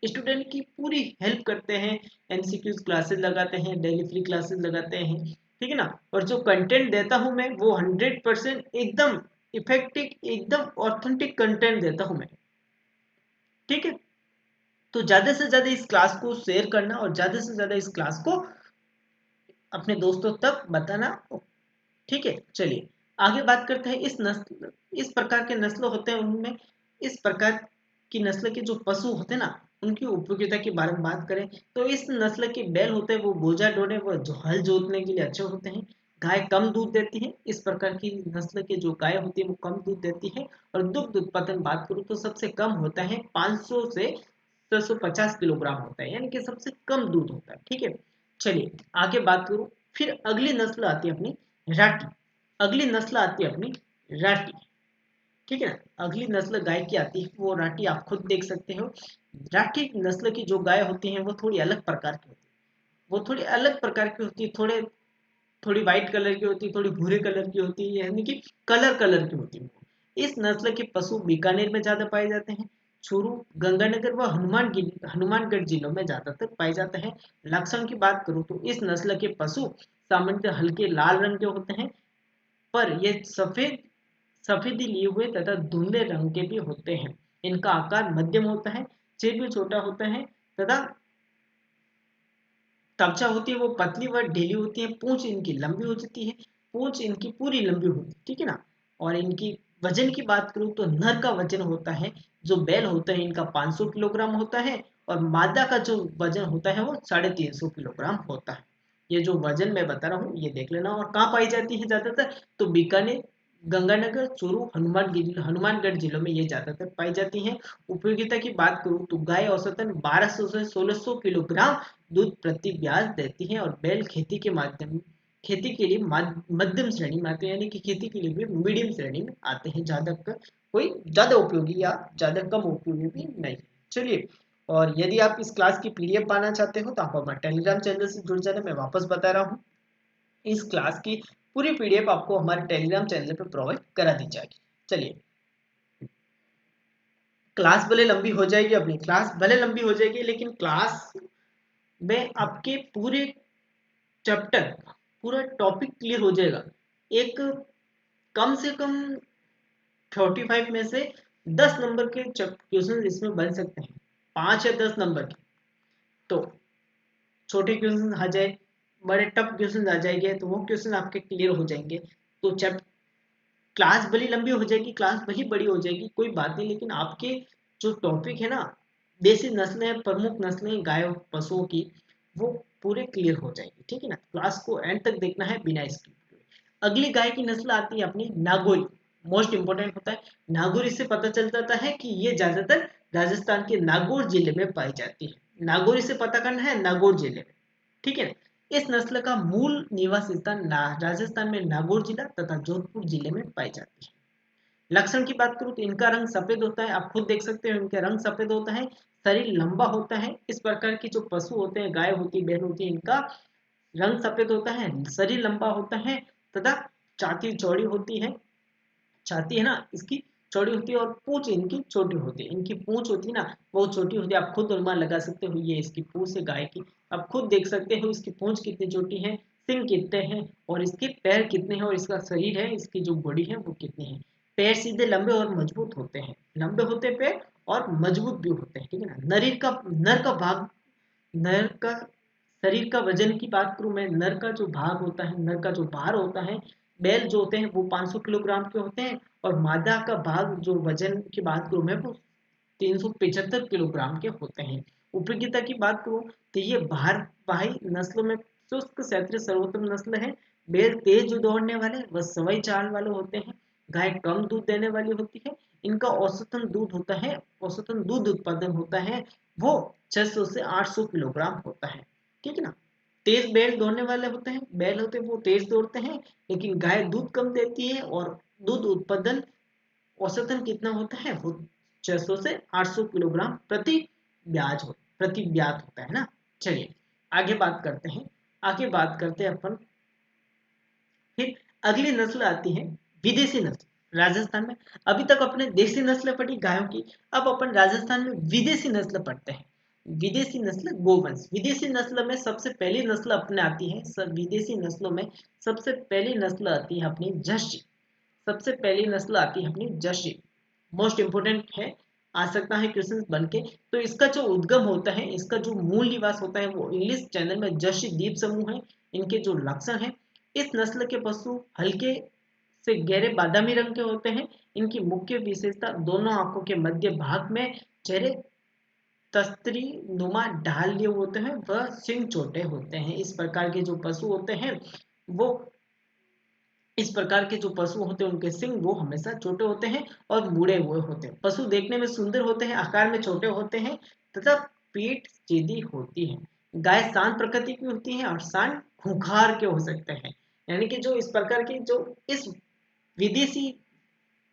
स्टूडेंट की पूरी हेल्प करते हैं। एमसीक्यूज क्लासेस लगाते हैं, डेली फ्री क्लासेस लगाते हैं। ठीक है ना। और जो कंटेंट देता हूं मैं वो 100% एकदम इफेक्टिव, एकदम ऑथेंटिक कंटेंट देता हूं मैं। ठीक है। तो ज्यादा से ज्यादा इस क्लास को शेयर करना और ज्यादा से ज्यादा इस क्लास को अपने दोस्तों तक बताना। ठीक है। चलिए आगे बात करते हैं। इस प्रकार के नस्ल होते हैं, उनमें इस प्रकार की नस्ल के जो पशु होते हैं ना, उनकी उपयोगिता के बारे में बात करें तो इस नस्ल के बैल होते हैं वो बोझा ढोने व जो हल जोतने के लिए अच्छे होते हैं। गाय कम दूध देती है। इस प्रकार की नस्ल के जो गाय होती है वो कम दूध देती है। और दुग्ध उत्पादन बात करूँ तो सबसे कम होता है, 500 से 650 किलोग्राम होता है, यानी कि सबसे कम दूध होता है। ठीक है। चलिए आगे बात करूँ। फिर अगली नस्ल आती है अपनी राठी। अगली नस्ल आती है अपनी राठी। ठीक है ना। अगली नस्ल गाय की आती है वो राठी, आप खुद देख सकते हो। राठी नस्ल की जो गाय होती हैं वो थोड़ी अलग प्रकार की होती है, वो थोड़ी अलग प्रकार की होती है। थोड़ी व्हाइट कलर की होती है, थोड़ी भूरे कलर की होती है, यानी कि कलर कलर की होती है। इस नस्ल के पशु बीकानेर में ज्यादा पाए जाते हैं। चूरू, गंगानगर व हनुमानगढ़ जिलों में ज्यादातर पाए जाते हैं। लक्षण की बात करूं तो इस नस्ल के पशु सामान्यतः हल्के लाल रंग के होते हैं, पर ये सफेदी लिए हुए तथा धुंधले रंग के भी होते हैं। इनका आकार मध्यम होता है, सिर भी छोटा होता है तथा त्वचा होती है वो पतली व ढीली होती है। पूंछ इनकी लंबी हो जाती है, पूंछ इनकी पूरी लंबी होती है। ठीक है ना। और इनकी वजन की बात करूं तो नर का वजन होता है, जो बैल होता है इनका 500 किलोग्राम होता है। और मादा का जो वजन होता है वो 350 किलोग्राम होता है। ये जो वजन मैं बता रहा हूँ ये देख लेना। और कहाँ पाई जाती है ज्यादातर, तो बीकानेर गंगानगर, चूरू, हनुमानगढ़ जिलों में ये ज्यादातर पाई जाती हैं। उपयोगिता की बात करूं तो गाय औसतन 1200 से 1600 किलोग्राम दूध प्रति ब्याज देती है और बैल खेती के लिए मध्यम श्रेणी में आते हैं, यानी कि खेती के लिए भी मीडियम श्रेणी में आते हैं, कोई ज्यादा उपयोगी या ज्यादा कम उपयोगी भी नहीं। चलिए, और यदि आप इस क्लास की पीडीएफ पाना चाहते हो तो आप हमारे टेलीग्राम चैनल से जुड़ जाना। मैं वापस बता रहा हूँ, इस क्लास की पूरी पीडीएफ आपको हमारे टेलीग्राम चैनल पे प्रोवाइड करा दी जाएगी। चलिए, क्लास भले लंबी हो जाएगी, अपनी क्लास भले लंबी हो जाएगी, लेकिन क्लास में आपके पूरे चैप्टर, पूरा टॉपिक क्लियर हो जाएगा। एक कम से कम 45 में से 10 नंबर के क्वेश्चन इसमें बन सकते हैं, 5 या 10 नंबर के। तो छोटे क्वेश्चन आ जाए, बड़े टफ क्वेश्चन आ जाएंगे, तो वो क्वेश्चन आपके क्लियर हो जाएंगे। तो चैप्टर, क्लास भली लंबी हो जाएगी, क्लास भली बड़ी हो जाएगी, कोई बात नहीं, लेकिन आपके जो टॉपिक है ना, देसी नस्लें, प्रमुख नस्लें गायों पशुओं की, वो पूरे क्लियर हो जाएगी। ठीक है ना, क्लास को एंड तक देखना है बिना स्किप किए। अगली गाय की नस्ल आती है अपनी नागौरी। मोस्ट इंपोर्टेंट होता है नागौरी, से पता चल जाता है कि ये ज्यादातर राजस्थान के नागौर जिले में पाई जाती है। नागौरी से पता करना है नागौर जिले में। ठीक है, इस नस्ल का मूल निवास स्थान राजस्थान में नागौर जिला तथा जोधपुर जिले में पाई जाती है। लक्षण की बात करूं तो इनका रंग सफेद होता है, आप खुद देख सकते हो, इनका रंग सफेद होता है, शरीर लंबा होता है। इस प्रकार की जो पशु होते हैं, गाय होती है, बैल होती है, इनका रंग सफेद होता है, शरीर लंबा होता है तथा छाती चौड़ी होती है। छाती है ना इसकी चौड़ी होती है और पूंछ इनकी छोटी होती है। इनकी पूंछ होती है ना, वो छोटी होती है, आप खुद अनुमान लगा सकते हो, ये इसकी पूंछ है गाय की। आप खुद देख सकते हो इसकी पूंछ कितनी छोटी है, सिंग कितने हैं और इसके पैर कितने हैं, और इसका शरीर है, इसकी जो बॉडी है वो कितनी है। पैर सीधे लंबे और मजबूत होते हैं, लंबे होते हैं पैर और मजबूत भी होते हैं। ठीक है ना, नर का शरीर का वजन की बात करूं मैं, नर का जो भाग होता है, नर का जो भार होता है, बैल जो होते हैं वो 500 किलोग्राम के होते हैं, और मादा का भाग जो वजन की बात करूं मैं, वो 375 किलोग्राम के होते हैं। उपयोगिता की बात करूं तो ये भारवाही नस्लों में शुष्क क्षेत्रीय सर्वोत्तम नस्ल है। बैल तेज दौड़ने वाले व सवाई चाल वाले होते हैं। गाय कम दूध देने वाली होती है। इनका औसतन दूध उत्पादन होता है वो 600 से 800 किलोग्राम होता है। ठीक है ना, तेज बैल दौड़ने वाले होते हैं, बैल होते हैं वो तेज दौड़ते हैं, लेकिन गाय दूध कम देती है और दूध उत्पादन औसतन कितना होता है, वो 600 से 800 किलोग्राम प्रति ब्यात होता है ना। चलिए, आगे बात करते हैं, अपन। फिर अगली नस्ल आती है विदेशी नस्ल। राजस्थान में अभी तक अपने देसी नस्ल पढ़ी गायों की, अब अपन राजस्थान में विदेशी नस्ल पढ़ते हैं। विदेशी नस्ल गोवंश। विदेशी नस्ल में सबसे पहली नस्ल अपने आती है, विदेशी नस्लों में सबसे पहली नस्ल आती है अपनी जर्सी। सबसे पहली नस्ल आती है अपनी जर्सी, मोस्ट इंपोर्टेंट है, आ सकता है क्वेश्चन बन के। तो इसका जो उद्गम होता है, इसका जो मूल निवास होता है, वो इंग्लिश चैनल में जर्सी द्वीप समूह है। इनके जो लक्षण है, इस नस्ल के पशु हल्के से गहरे बादामी रंग के होते हैं। इनकी मुख्य विशेषता दोनों आंखों के मध्य भाग में चेहरे तस्त्री नुमा ढाल लिए होते हैं, वह सिंग छोटे होते हैं। इस प्रकार के जो पशु होते हैं वो इस प्रकार के जो पशु होते हैं, उनके सिंग वो हमेशा छोटे होते हैं और मुड़े हुए होते हैं। पशु देखने में सुंदर होते हैं, आकार में छोटे होते हैं तथा पीठ सीधी होती है। गाय शांत प्रकृति की होती है और शांत खूंखार के हो सकते हैं। यानी कि जो इस प्रकार की जो इस विदेशी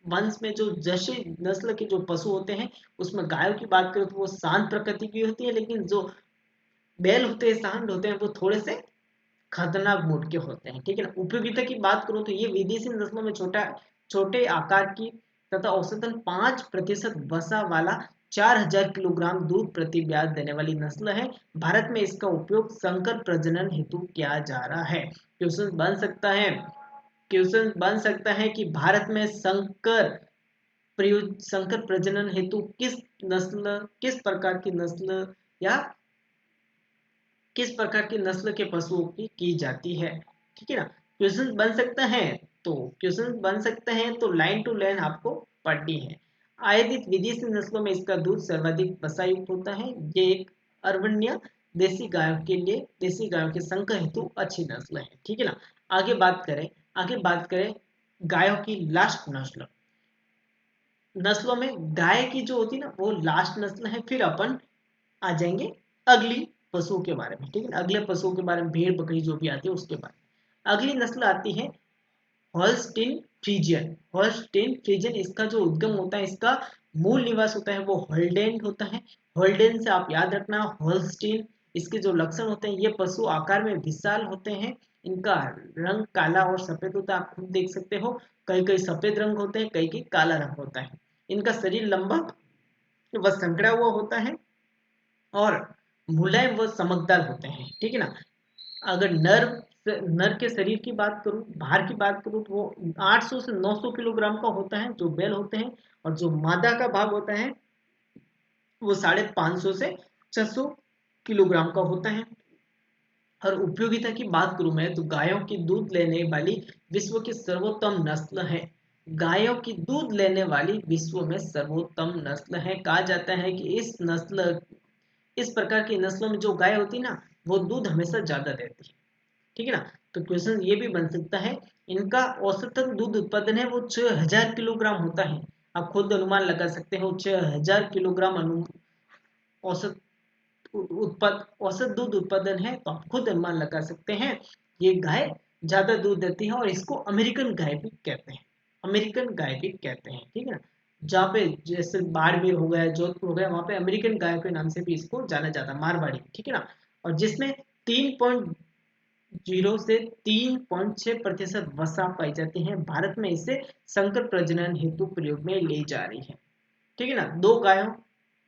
वंश में जो जर्सी नस्ल के जो पशु होते हैं, उसमें गायों की बात करें तो वो शांत प्रकृति की होती है, लेकिन जो बैल होते हैं, सांड होते हैं, वो थोड़े से खतरनाक मूड के होते हैं। ठीक है ना, उपयोगिता की बात करूं तो ये विदेशी नस्लों में छोटे आकार की तथा औसतन 5% वसा वाला 4000 किलोग्राम दूध प्रति ब्याज देने वाली नस्ल है। भारत में इसका उपयोग संकर प्रजनन हेतु किया जा रहा है। क्वेश्चन बन सकता है कि भारत में संकर प्रजनन हेतु किस प्रकार की नस्ल या किस प्रकार की नस्ल के पशुओं की जाती है। ठीक है ना, क्वेश्चन बन सकते हैं तो लाइन टू लाइन आपको पढ़नी है। आयतित विदेशी नस्लों में इसका दूध सर्वाधिक वसायुक्त होता है। ये एक अर्वण्य देसी गायों के संकर हेतु अच्छी नस्ल है। ठीक है ना, आगे बात करें गायों की लास्ट नस्लों में गाय की जो होती है ना वो लास्ट नस्ल है। फिर अपन आ जाएंगे अगली पशुओं के बारे में, ठीक है ना, अगले पशुओं के बारे में, भेड़ बकरी जो भी आती है उसके बारे में। अगली नस्ल आती है हॉल्स्टीन फ्रीजियन। हॉल्स्टीन फ्रीजियन इसका जो उद्गम होता है, इसका मूल निवास होता है वो होल्डेन होता है। होल्डेन से आप याद रखना हॉल्स्टीन। इसके जो लक्षण होते हैं, ये पशु आकार में विशाल होते हैं, इनका रंग काला और सफेद होता है, आप खुद देख सकते हो। कई कई सफेद रंग होते हैं, कई कई काला रंग होता है। इनका शरीर लंबा व संकड़ा हुआ होता है और मुलायम व चमकदार होते हैं, ठीक है ना। अगर नर के शरीर की बात करूं, भार की बात करूं, तो वो 800 से 900 किलोग्राम का होता है जो बैल होते हैं। और जो मादा का भाग होता है वो 550 से 600 किलोग्राम का होता है। और उपयोगिता की बात करूं मैं, तो गायों की दूध लेने वाली विश्व की सर्वोत्तम नस्ल है। गायों की दूध लेने वाली विश्व में सर्वोत्तम नस्ल है। कहा जाता है कि इस प्रकार की नस्लों में जो गाय होती है ना, वो दूध हमेशा ज्यादा देती है, ठीक है ना। तो क्वेश्चन ये भी बन सकता है, इनका औसतन दूध उत्पादन है वो 6000 किलोग्राम होता है। आप खुद अनुमान लगा सकते हो, 6000 किलोग्राम औसत औसत दूध उत्पादन है, तो आप खुद अनुमान लगा सकते हैं ये गाय ज्यादा दूध देती है। और इसको अमेरिकन गाय भी कहते हैं, अमेरिकन गाय भी कहते हैं, ठीक है ना। जहाँ पे जैसे बाड़मेर हो गया, जोधपुर हो गया, वहां पे अमेरिकन गाय के नाम से भी इसको जाना जाता है, मारवाड़ी, ठीक है ना। और जिसमें 3.0 से 3.6% वसा पाई जाती है। भारत में इसे संकर प्रजनन हेतु प्रयोग में ली जा रही है, ठीक है ना।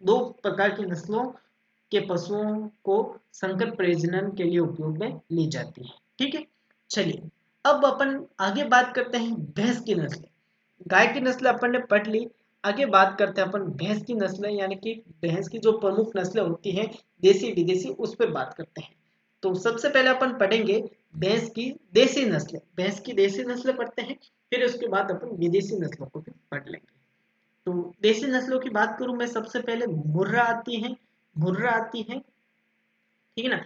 दो प्रकार की नस्लों के पशुओं को संकर प्रजनन के लिए उपयोग में ली जाती है, ठीक है। चलिए अब अपन आगे बात करते हैं भैंस की नस्ल। गाय की नस्ल अपन ने पढ़ ली। आगे बात करते हैं अपन भैंस की नस्ल, यानी कि भैंस की जो प्रमुख नस्लें होती हैं देसी विदेशी, उस पर बात करते हैं। तो सबसे पहले अपन पढ़ेंगे भैंस की देसी नस्लें। भैंस की देसी नस्लें पढ़ते हैं, फिर उसके बाद अपन विदेशी नस्लों को भी पढ़ लेंगे। तो देसी नस्लों की बात करूं मैं, सबसे पहले मुर्रा आती है। मुर्रा आती है, ठीक है ना।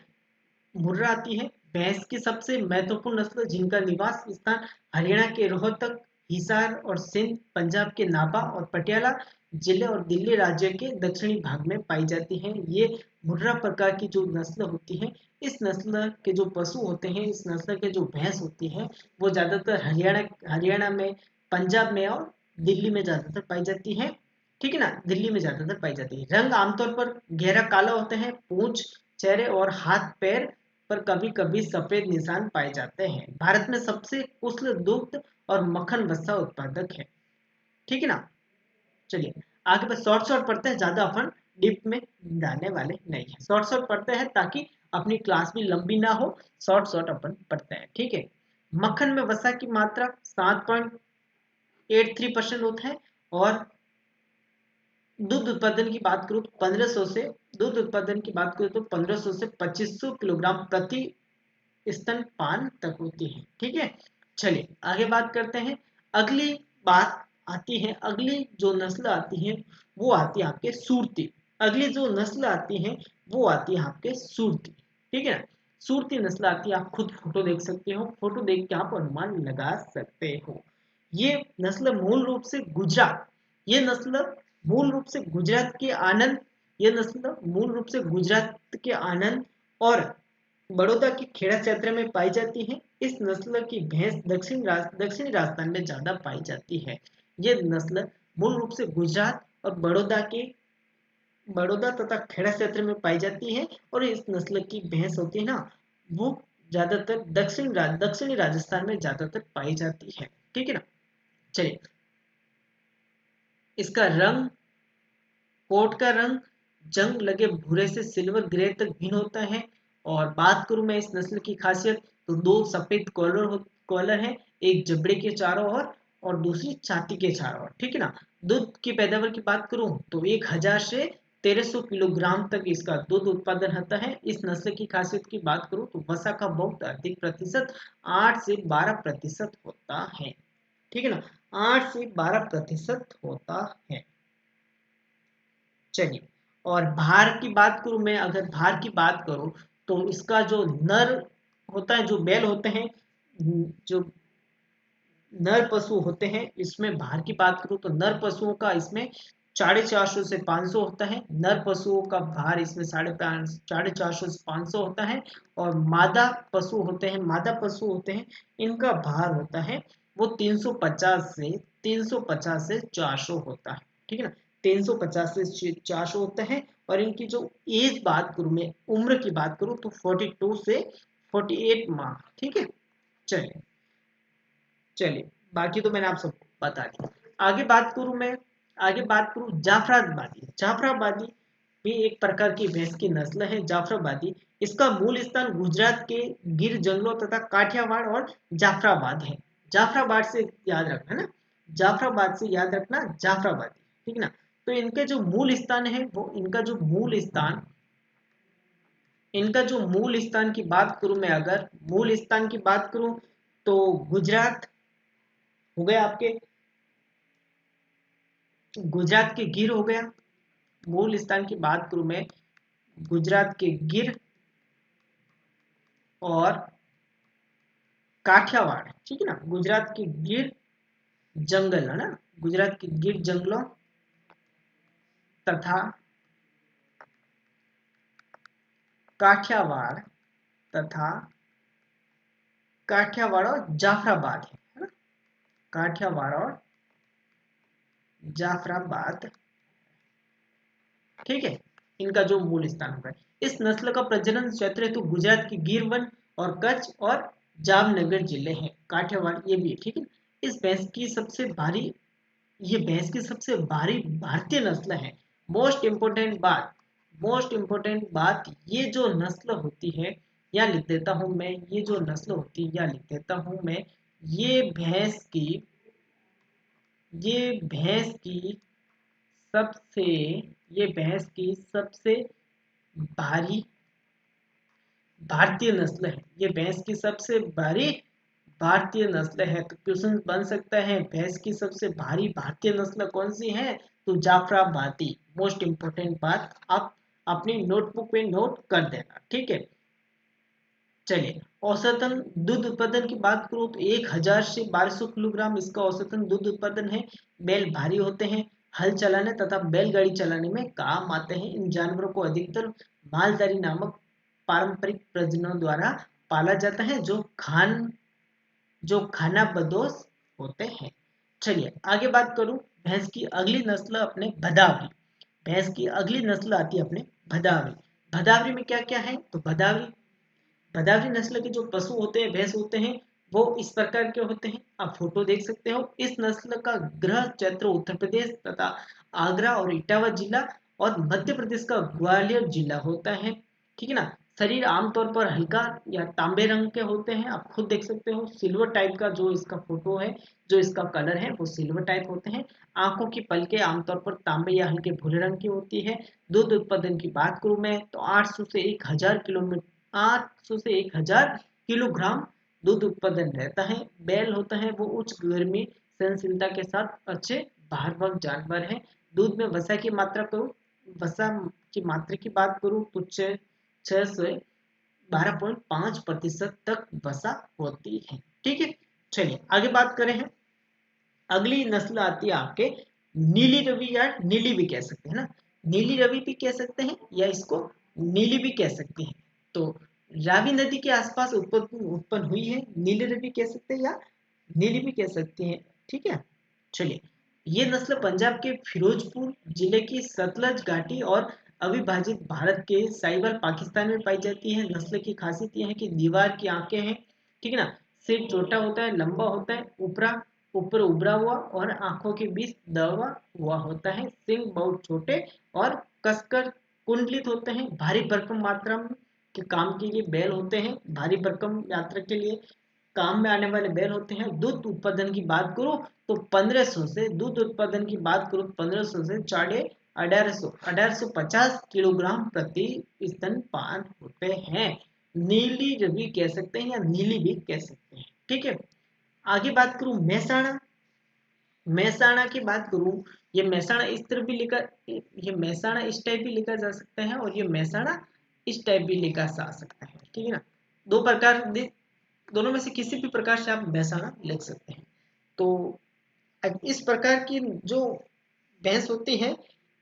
मुर्रा आती है भैंस की सबसे महत्वपूर्ण नस्ल, जिनका निवास स्थान हरियाणा के रोहतक, हिसार और सिंध, पंजाब के नाभा और पटियाला जिले और दिल्ली राज्य के दक्षिणी भाग में पाई जाती है। ये मुर्रा प्रकार की जो नस्ल होती है, इस नस्ल के जो पशु होते हैं, इस नस्ल के जो भैंस होती है, वो ज्यादातर हरियाणा में, पंजाब में और दिल्ली में ज्यादातर पाई जाती है, ठीक है ना। दिल्ली में ज्यादातर पाई जाती है। रंग आमतौर पर गहरा काला होते हैं। पूंछ, चेहरे और हाथ पैर पर कभी कभी सफेद निशान पाए जाते हैं। भारत में सबसे कुशल दुग्ध और मक्खन वसा उत्पादक है, ठीक है ना। चलिए आगे बस शॉर्ट शॉर्ट पढ़ते हैं, ज्यादा अपन डीप में जाने वाले नहीं है। शॉर्ट शॉर्ट पढ़ते हैं ताकि अपनी क्लास भी लंबी ना हो, शॉर्ट शॉर्ट अपन पढ़ते हैं, ठीक है। मक्खन में वसा की मात्रा 7.83% होता है। और दूध उत्पादन की बात करूं तो 1500 से दूध उत्पादन की बात करूं तो 1500 से 2500 किलोग्राम प्रति स्तनपान तक होती है, ठीक है। चलिए आगे बात करते हैं। अगली बात आती है, अगली जो नस्ल आती है वो आती है आपके सूरती। अगली जो नस्ल आती है वो आती है आपके सूरती, ठीक है ना। सूरती नस्ल आती है, आप खुद फोटो देख सकते हो, फोटो देख के आप अनुमान लगा सकते हो। ये नस्ल मूल रूप से गुजरात ये नस्ल मूल रूप से गुजरात के आनंद ये नस्ल मूल रूप से गुजरात के आनंद और बड़ौदा की खेड़ा क्षेत्र में पाई जाती है। इस नस्ल की भैंस दक्षिणी राजस्थान में ज्यादा पाई जाती है। ये नस्ल मूल रूप से गुजरात और बड़ौदा तथा खेड़ा क्षेत्र में पाई जाती है। और इस नस्ल की भैंस होती है ना, वो ज्यादातर दक्षिणी राजस्थान में ज्यादातर पाई जाती है, ठीक है ना। चलिए इसका रंग, कोट का रंग जंग लगे भूरे से सिल्वर ग्रे तक भिन्न होता है। और बात करूं मैं इस नस्ल की खासियत, तो दो सफेद कॉलर है, एक जबड़े के चारों ओर और दूसरी छाती के चारों ओर, ठीक है ना। दूध की पैदावार की बात करूं तो 1000 से 1300 किलोग्राम तक इसका दूध उत्पादन होता है। इस नस्ल की खासियत की बात करूं तो वसा का बहुत अधिक प्रतिशत 8 से 12% होता है, ठीक है ना। 8 से 12% होता है। चलिए और भार की बात करूं मैं, अगर भार की बात करूं तो इसका जो नर होता है, जो बैल होते हैं, जो नर पशु होते हैं। इसमें भार की बात करूं तो नर पशुओं का इसमें 450 से 500 होता है। नर पशुओं का भार इसमें 450 से 500 होता है। और मादा पशु होते हैं, इनका भार होता है वो 350 से 400 होता है। ठीक है ना, 350 से 400 होता है। और इनकी जो एज बात करूं, मैं उम्र की बात करूं तो 42 से 48 माह। ठीक है, चलिए चलिए, बाकी तो मैंने आप सबको बता दिया। आगे बात करूं जाफराबादी। जाफराबादी भी एक प्रकार की भैंस की नस्ल है। जाफराबादी, इसका मूल स्थान गुजरात के गिर जंगलों तथा काठियावाड़ और जाफराबाद है। जाफराबाद से याद रखना ना, जाफराबाद से याद रखना जाफराबादी। ठीक है ना, तो इनका जो मूल स्थान की बात करूं, मैं अगर मूल स्थान की बात करूं तो गुजरात हो गया आपके, गुजरात के गिर हो गया। मूल स्थान की बात करूं मैं, गुजरात के गिर और काठियावाड़। ठीक है ना, गुजरात के गिर जंगल है ना, गुजरात के गिर जंगलों तथा काठियावाड़ तथा काठियावाड़ और जाफराबाद है ना, काठियावाड़ और जाफराबाद। ठीक है, इनका जो मूल स्थान होगा। इस नस्ल का प्रजनन क्षेत्र हेतु गुजरात की गिर वन और कच्छ और जामनगर जिले हैं। काठियावाड़ ये भी है। ठीक है, इस भैंस की सबसे भारी ये भैंस की सबसे भारी भारतीय नस्ल है। मोस्ट इंपोर्टेंट बात, ये जो नस्ल होती है, या लिख देता हूं मैं, ये जो नस्ल होती है या लिख देता हूं मैं, ये भैंस की ये भैंस की सबसे ये भैंस की सबसे भारी भारतीय नस्ल है। ये भैंस की सबसे भारी भारतीय नस्ल है। तो क्वेश्चन बन सकता है, भैंस की सबसे भारी भारतीय नस्ल कौन सी है? तो जाफराबादी। मोस्ट इंपोर्टेंट बात आप अपनी नोटबुक में नोट कर देना। ठीक है, चलिए औसतन दूध उत्पादन की बात करूं तो 1000 से 1200 किलोग्राम इसका औसतन दूध उत्पादन है। बैल भारी होते हैं, हल चलाने तथा बैलगाड़ी चलाने में काम आते हैं। इन जानवरों को अधिकतर मालधारी नामक पारंपरिक प्रजनन द्वारा पाला जाता है, जो खानाबदोश होते हैं। चलिए आगे बात करूं, भैंस की अगली नस्ल अपने भदावरी। भैंस की अगली नस्ल आती है अपने भदावरी। भदावरी में क्या क्या है? तो भदावरी नस्ल के जो पशु होते हैं, भैंस होते हैं, वो इस प्रकार के होते हैं, आप फोटो देख सकते हो। इस नस्ल का गृह क्षेत्र उत्तर प्रदेश तथा आगरा और इटावा जिला और मध्य प्रदेश का ग्वालियर जिला होता है। ठीक है ना, शरीर आमतौर पर हल्का या तांबे रंग के होते हैं, आप खुद देख सकते हो। सिल्वर टाइप का जो इसका फोटो है, जो इसका कलर है, वो सिल्वर टाइप होते हैं। आंखों की पलकें आमतौर पर तांबे या हल्के भूरे रंग की होती है। दूध उत्पादन की बात करूं मैं तो 800 से 1000 किलोग्राम दूध उत्पादन रहता है। बैल होता है वो उच्च गर्मी सहनशीलता के साथ अच्छे भारवाहक जानवर है। दूध में वसा की मात्रा की बात करूं तो 6 से 12.5% तक वसा होती है। ठीक है, चलिए आगे बात करें हैं। अगली नस्ल आती है आपके नीली रवि, या नीली भी कह सकते हैं ना, नीली रवि भी कह सकते हैं या इसको नीली भी कह सकते हैं। तो रावी नदी के आसपास उत्पन्न हुई है, नीली रवि कह सकते हैं या नीली भी कह सकते हैं। ठीक है, चलिए ये नस्ल पंजाब के फिरोजपुर जिले की सतलज घाटी और अविभाजित भारत के साहिवाल पाकिस्तान में पाई जाती है। नस्ल की खासियत यह है कि दीवार की आंखें हैं। ठीक है ना, सिर छोटा होता है, लंबा होता है, ऊपर उभरा हुआ और आंखों के बीच दबा हुआ होता है। सिंग बहुत छोटे और कसकर कुंडलित होते हैं। भारी भरकम मात्रा में के काम के लिए बैल होते हैं, भारी भरकम यात्रा के लिए काम में आने वाले बैल होते हैं। दूध उत्पादन की बात करूं 1500 से 1850 किलोग्राम प्रति स्तनपान होते हैं। नीली रवि कह सकते हैं या नीली भी कह सकते हैं। ठीक है, आगे बात करूं महसाणा। महसाणा की बात करूं, ये महसाणा इस तरह भी लिखा ये महसाणा इस टाइप भी लिखा जा सकता है और ये महसाणा इस टाइप भी लिखा जा सकता है। ठीक है ना, दोनों में से किसी भी प्रकार से आप महसाणा लिख सकते हैं। तो इस प्रकार की जो भैंस होती है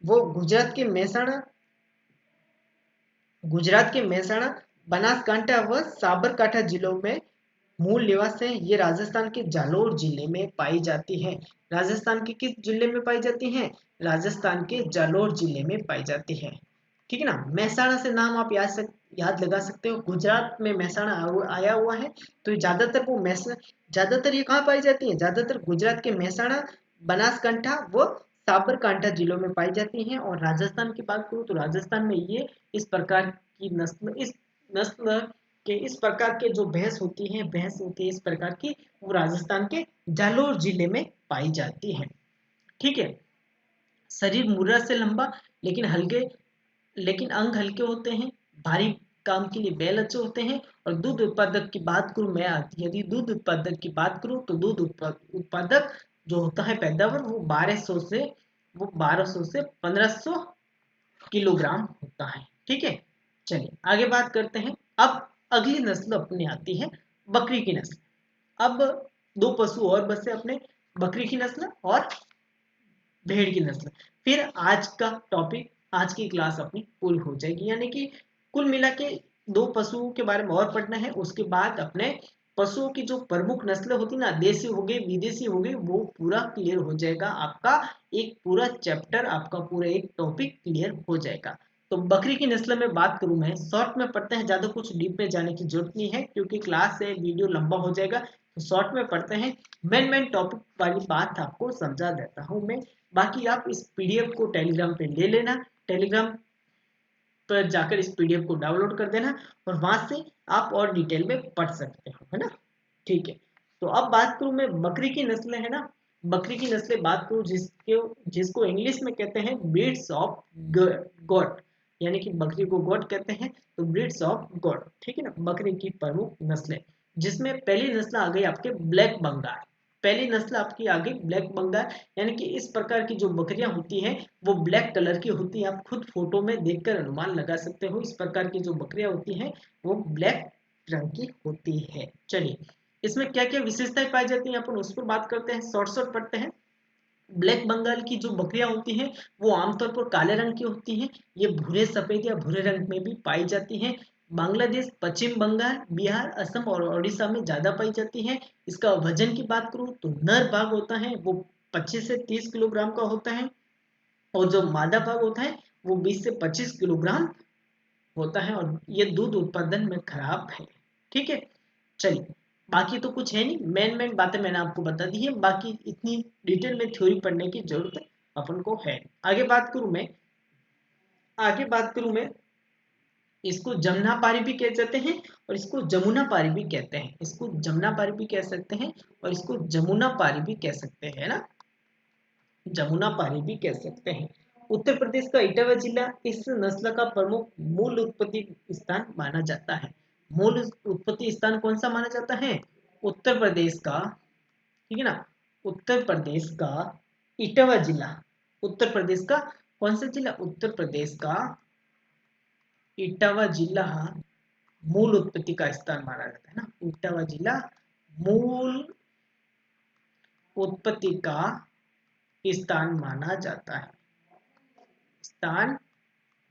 वो गुजरात के मेहसाणा, बनासकांठा व साबरकांठा जिलों में मूल निवास है। ये राजस्थान के जालोर जिले में पाई जाती है। राजस्थान के किस जिले में पाई जाती है? राजस्थान के जालोर जिले में पाई जाती है। ठीक है ना। मेहसाणा से नाम आप याद लगा सकते हो। गुजरात में मेहसाणा आया हुआ है, तो ज्यादातर ये कहाँ पाई जाती है? ज्यादातर गुजरात के मेहसाणा, बनासकांठा व साबरकांठा जिलों में पाई जाती हैं। और राजस्थान की बात करूँ तो राजस्थान में ये इस नस्ल के इस प्रकार के जो भैंस होती है इस प्रकार की, वो राजस्थान के जालोर जिले में पाई जाती है। ठीक है। शरीर मुर्रा से लंबा, लेकिन अंग हल्के होते हैं। भारी काम के लिए बैल अच्छे होते हैं। और दूध उत्पादक की बात करूं मैं, यदि दूध उत्पादक की बात करूं तो दूध उत्पादक जो होता है पैदावार, वो 1200 से 1500 किलोग्राम होता है। ठीक है। चलिए आगे बात करते हैं। अब अगली नस्ल अपनी आती है बकरी की नस्ल। अब दो पशु और बचे अपने, बकरी की नस्ल और भेड़ की नस्ल। फिर आज की क्लास अपनी पूरी हो जाएगी। यानी कि कुल मिला के दो पशुओं के बारे में और पढ़ना है। उसके बाद अपने पशुओं की जो प्रमुख नस्लें होती ना, देसी हो गई, विदेशी हो गई, वो पूरा क्लियर हो जाएगा। आपका एक पूरा चैप्टर, आपका पूरा एक टॉपिक क्लियर हो जाएगा। तो बकरी की नस्ल में बात करूं मैं, शॉर्ट में पढ़ते हैं, ज्यादा कुछ डीप में जाने की जरूरत नहीं है क्योंकि क्लास से वीडियो लंबा हो जाएगा। तो शॉर्ट में पढ़ते हैं। मेन टॉपिक वाली बात आपको समझा देता हूं मैं। बाकी आप इस पीडीएफ को टेलीग्राम पे ले लेना, टेलीग्राम पर जाकर इस पीडीएफ को डाउनलोड कर देना और वहां से आप और डिटेल में पढ़ सकते हो, है ना। ठीक है। तो अब बात करूं मैं बकरी की नस्लें, है ना। बकरी की नस्लें बात करूं जिसको इंग्लिश में कहते हैं ब्रीड्स ऑफ गॉड, यानी कि बकरी को गॉड कहते हैं, तो ब्रीड्स ऑफ गॉड। ठीक है ना। बकरी की प्रमुख नस्लें, जिसमें पहली नस्ल आ गई आपके ब्लैक बंगाल। पहली नस्ल आपकी आ गई ब्लैक बंगाल, यानी कि इस प्रकार की जो बकरियां होती हैं वो ब्लैक कलर की होती है। आप खुद फोटो में देखकर अनुमान लगा सकते हो। इस प्रकार की जो बकरियां होती हैं वो ब्लैक रंग की होती है। चलिए इसमें क्या क्या विशेषताएं पाई जाती हैं अपन उस पर बात करते हैं, शॉर्ट पढ़ते हैं। ब्लैक बंगाल की जो बकरियां होती हैं वो आमतौर पर काले रंग की होती हैं। ये भूरे सफेद या भूरे रंग में भी पाई जाती हैं। बांग्लादेश, पश्चिम बंगाल, बिहार, असम और उड़ीसा में ज्यादा पाई जाती हैं। इसका वजन की बात करूं तो नर भाग होता है वो 25 से 30 किलोग्राम का होता है, और जो मादा भाग होता है वो 20 से 25 किलोग्राम होता है। और ये दूध उत्पादन में खराब है। ठीक है। चलिए बाकी तो कुछ है नहीं, मेन बातें मैंने आपको बता दी है। बाकी इतनी डिटेल में थ्योरी पढ़ने की जरूरत अपन को है। आगे बात करूं मैं, इसको जमुना पारी भी कह सकते हैं और इसको जमुना पारी भी कहते हैं। इसको जमुना पारी भी कह सकते हैं और इसको जमुना पारी भी कह सकते हैं ना, जमुना पारी भी कह सकते हैं। उत्तर प्रदेश का इटावा जिला इस नस्ल का प्रमुख मूल उत्पत्ति स्थान माना जाता है। मूल उत्पत्ति स्थान कौन सा माना जाता है? उत्तर प्रदेश का, ठीक है ना, उत्तर प्रदेश का इटावा जिला। उत्तर प्रदेश का कौन सा जिला? उत्तर प्रदेश का इटावा जिला मूल उत्पत्ति का स्थान माना जाता है ना। इटावा जिला मूल उत्पत्ति का स्थान माना जाता है, स्थान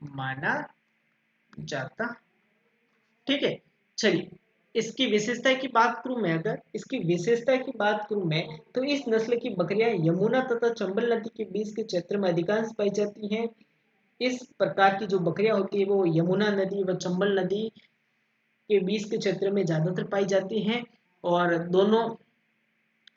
माना जाता। ठीक है। चलिए इसकी विशेषता की बात करूं मैं, अगर इसकी विशेषता की बात करूं मैं, तो इस नस्ल की बकरियां यमुना तथा चंबल नदी के बीच के क्षेत्र में अधिकांश पाई जाती हैं। इस प्रकार की जो बकरियां होती है वो यमुना नदी व चंबल नदी के बीच के क्षेत्र में ज्यादातर पाई जाती हैं। और दोनों,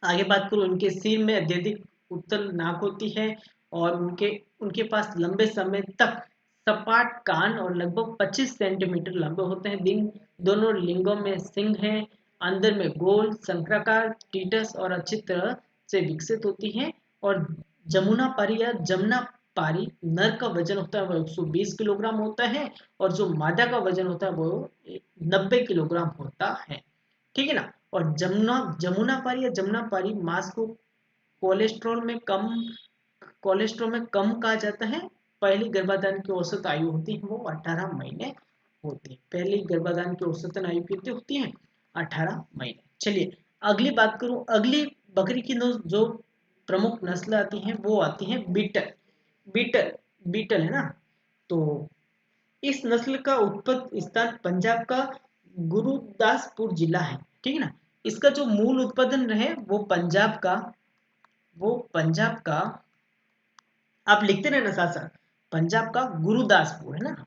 आगे बात करूं, उनके सिर में अत्यधिक उत्तल नाक होती है और उनके पास लंबे समय तक सपाट कान और लगभग 25 सेंटीमीटर लंबे होते हैं। दोनों लिंगों में सिंग हैं। अंदर में गोल शंक्राकार टीटस और अच्छी तरह से विकसित होती हैं। और जमुना पारी या जमुना पारी नर का वजन होता है वो 120 किलोग्राम होता है, और जो मादा का वजन होता है वो 90 किलोग्राम होता है। ठीक है ना। और जमुना पारी या जमुना पारी मांस को कोलेस्ट्रॉल में कम कहा जाता है। पहली गर्भाधान की औसत आयु होती है वो 18 महीने होती है। पहली गर्भाधान की औसतन आयु कितनी होती है? 18 महीने। चलिए अगली बकरी की जो प्रमुख नस्ल आती हैं वो आती हैं बीटल। बीटल बीटल है ना। तो इस नस्ल का उत्पत्ति स्थान पंजाब का गुरुदासपुर जिला है, ठीक है ना। इसका जो मूल उत्पादन है वो पंजाब का आप लिखते रहना साथ साथ, पंजाब का गुरुदासपुर है ना।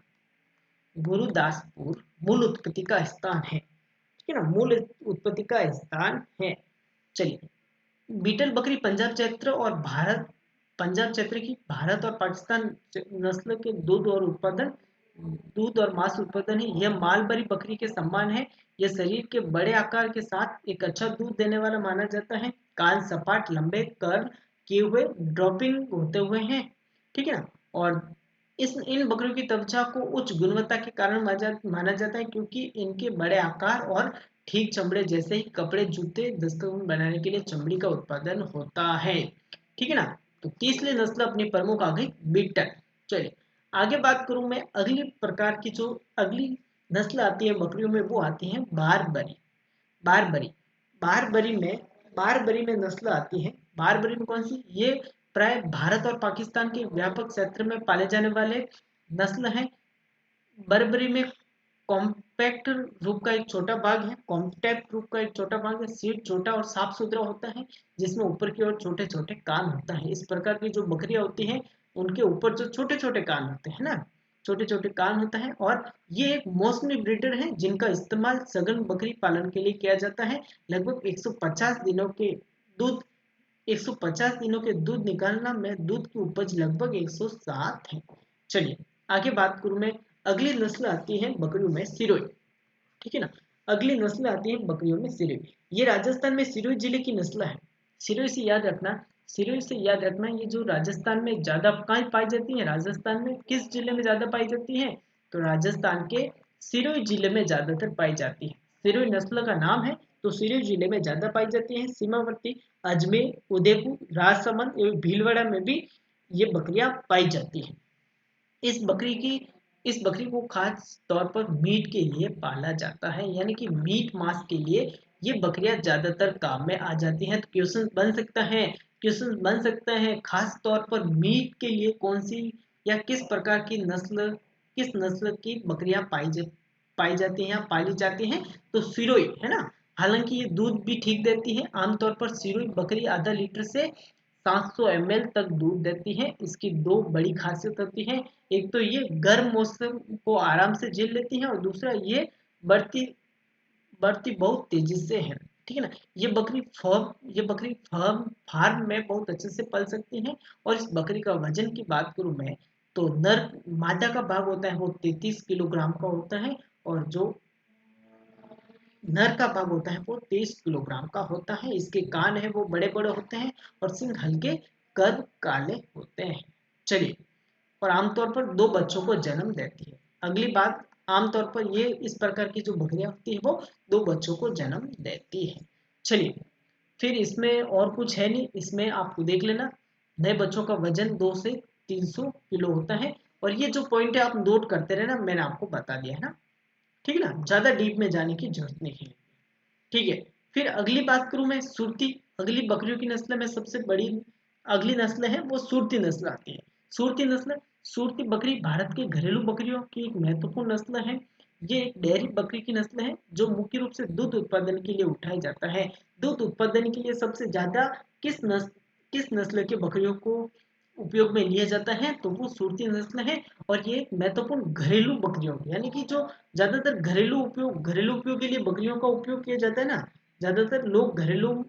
गुरुदासपुर मूल उत्पत्ति का स्थान है, ठीक है ना, मूल उत्पत्ति का स्थान है। चलिए, बीटल बकरी पंजाब क्षेत्र की भारत और पाकिस्तान नस्ल के दूध और मांस उत्पादन है। यह मालबरी बकरी के समान है। यह शरीर के बड़े आकार के साथ एक अच्छा दूध देने वाला माना जाता है। कान सपाट लंबे कर्ल किए हुए ड्रॉपिंग होते हुए हैं, ठीक है ना। और इस इन बकरियों की त्वचा को उच्च गुणवत्ता के कारण माना जाता है, क्योंकि इनके बड़े आकार और ठीक चमड़े जैसे ही कपड़े जूते दस्ताने बनाने के लिए चमड़ी का उत्पादन होता है, ठीक है ना। तो तीसरी नस्ल अपनी प्रमुख आ गई बीटल। चलिए आगे बात करूं मैं, अगली नस्ल आती है बकरियों में, वो आती है बारबरी। बारबरी बारबरी में बारबरी में नस्ल आती है। बारबरी में कौन सी, ये प्राय भारत और पाकिस्तान के व्यापक क्षेत्र में पाले जाने वाले नस्ल है। बर्बरी में कॉम्पैक्ट रूप का एक छोटा भाग है। सीट छोटा और साफ सुथरा होता है, जिसमें ऊपर की ओर छोटे छोटे कान होता है। इस प्रकार की जो बकरियां होती हैं उनके ऊपर जो छोटे छोटे कान होते हैं ना, छोटे छोटे कान होता है। और ये एक मौसमी ब्रीडर है जिनका इस्तेमाल सघन बकरी पालन के लिए किया जाता है। लगभग 150 दिनों के दूध निकालना में दूध की उपज लगभग 107 है। चलिए आगे बात करूं मैं, अगली नस्ल आती है बकरियों में सिरोही, ठीक है ना। अगली नस्ल आती है बकरियों में सिरोही। ये राजस्थान में सिरोही जिले की नस्ल है। सिरोही से याद रखना, ये जो राजस्थान में ज्यादा कहाँ पाई जाती है, राजस्थान में किस जिले में ज्यादा पाई जाती है, तो राजस्थान के सिरोही जिले में ज्यादातर पाई जाती है। सिरोही नस्ल का नाम है, तो सिरोही जिले में ज्यादा पाई जाती है। सीमावर्ती अजमेर, उदयपुर, राजसमंद एवं भीलवाड़ा में भी ये बकरियां पाई जाती हैं। इस बकरी की इस बकरी को खास तौर पर मीट के लिए पाला जाता है, यानी कि मीट मांस के लिए ये बकरियां ज्यादातर काम में आ जाती हैं। तो क्वेश्चन बन सकता है खास तौर पर मीट के लिए कौन सी या किस नस्ल की बकरियां पाई जाती हैं या पाली जाती हैं, तो सिरोही है ना। हालांकि ये दूध भी ठीक देती है। आमतौर पर सिरोही बकरी आधा लीटर से 700 ml तक दूध देती है। इसकी दो बड़ी खासियत होती है, एक तो ये गर्म मौसम को आराम से झेल लेती है, और दूसरा ये बढ़ती बढ़ती बहुत तेजी से है, ठीक है ना। ये बकरी फार्म में बहुत अच्छे से पल सकती हैं। और इस बकरी का वजन की बात करूं मैं, तो मादा का भाग होता है वो 33 किलोग्राम का होता है, और जो नर का भाग होता है वो 23 किलोग्राम का होता है। इसके कान है वो बड़े बड़े होते हैं, और सिंग हल्के कर्व काले होते हैं। चलिए, और आमतौर पर दो बच्चों को जन्म देती है। अगली बात, आमतौर पर ये इस प्रकार की जो बकरियां होती है वो दो बच्चों को जन्म देती है। चलिए, फिर इसमें और कुछ है नहीं, इसमें आपको देख लेना, नए बच्चों का वजन 2 से 300 किलो होता है। और ये जो पॉइंट है आप नोट करते रहना, मैंने आपको बता दिया है ना, ठीक है ना, ज्यादा डीप में जाने की जरूरत नहीं है, ठीक है। फिर अगली बात करूं मैं, सुरती। अगली बकरियों की नस्ल में सबसे बड़ी अगली नस्ल है वो सुरती नस्ल आती है। सुरती बकरी भारत के घरेलू बकरियों की एक महत्वपूर्ण नस्ल है। ये एक डेयरी बकरी की नस्ल है जो मुख्य रूप से दूध उत्पादन के लिए उठाया जाता है। दूध उत्पादन के लिए सबसे ज्यादा किस नस्ल के बकरियों को उपयोग में लिया जाता है, तो वो सुरती नस्ल है। और ये एक महत्वपूर्ण घरेलू बकरियों की, यानी कि जो ज्यादातर घरेलू उपयोग के लिए बकरियों का उपयोग किया जाता है ना, ज्यादातर लोग घरेलू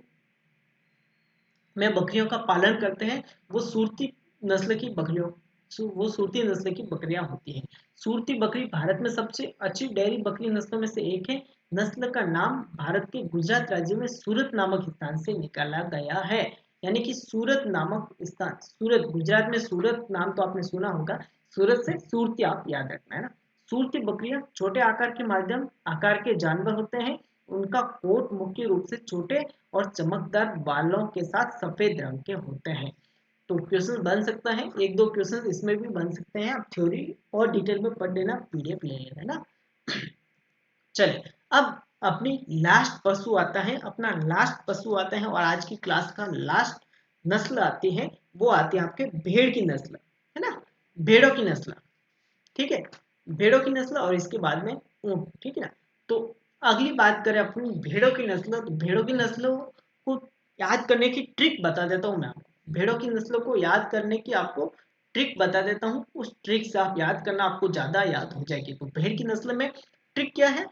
में बकरियों का पालन करते हैं, वो सूरती नस्ल की बकरियों वो सूरती नस्ल की बकरियां होती हैं। सूरती बकरी भारत में सबसे अच्छी डेयरी बकरी नस्लों में से एक है। नस्ल का नाम भारत के गुजरात राज्य में सूरत नामक स्थान से निकाला गया है। यानी कि सूरत गुजरात में, सूरत नाम तो आपने सुना होगा, सूरत से सूरती आप याद रखना है ना। सूरती बकरियां छोटे आकार के जानवर होते हैं। उनका कोट मुख्य रूप से छोटे और चमकदार बालों के साथ सफेद रंग के होते हैं। तो क्वेश्चन बन सकता है, एक दो क्वेश्चन इसमें भी बन सकते हैं। आप थ्योरी और डिटेल में पढ़ लेना, पीडीएफ ले लेना, है ना। चले, अब अपनी लास्ट पशु आता है, अपना लास्ट पशु आता है, और आज की क्लास का लास्ट नस्ल आती है, वो आती है आपके भेड़ की नस्ल, है ना, भेड़ों की नस्ल। ठीक है, भेड़ों की नस्ल, और इसके बाद में ऊंट। ठीक है ना। तो अगली बात करें अपनी भेड़ों की नस्ल, तो भेड़ों की नस्लों को याद करने की ट्रिक बता देता हूँ मैं आपको। भेड़ों की नस्लों को याद करने की आपको ट्रिक बता देता हूँ, उस ट्रिक से आप याद करना, आपको ज्यादा याद हो जाएगी। तो भेड़ की नस्ल में ट्रिक क्या है?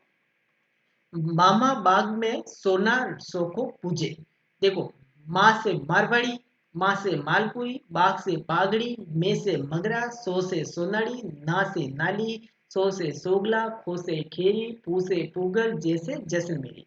मामा बाग में सोना सो को पूजे। देखो, माँ से मारवाड़ी, माँ से मालपुरी, बाग से बागड़ी, में से मगरा, सो से सोनाड़ी, ना से नाली, सो से सोगला, खो से खेरी, पू से पूगल, जैसे जैसलमेरी।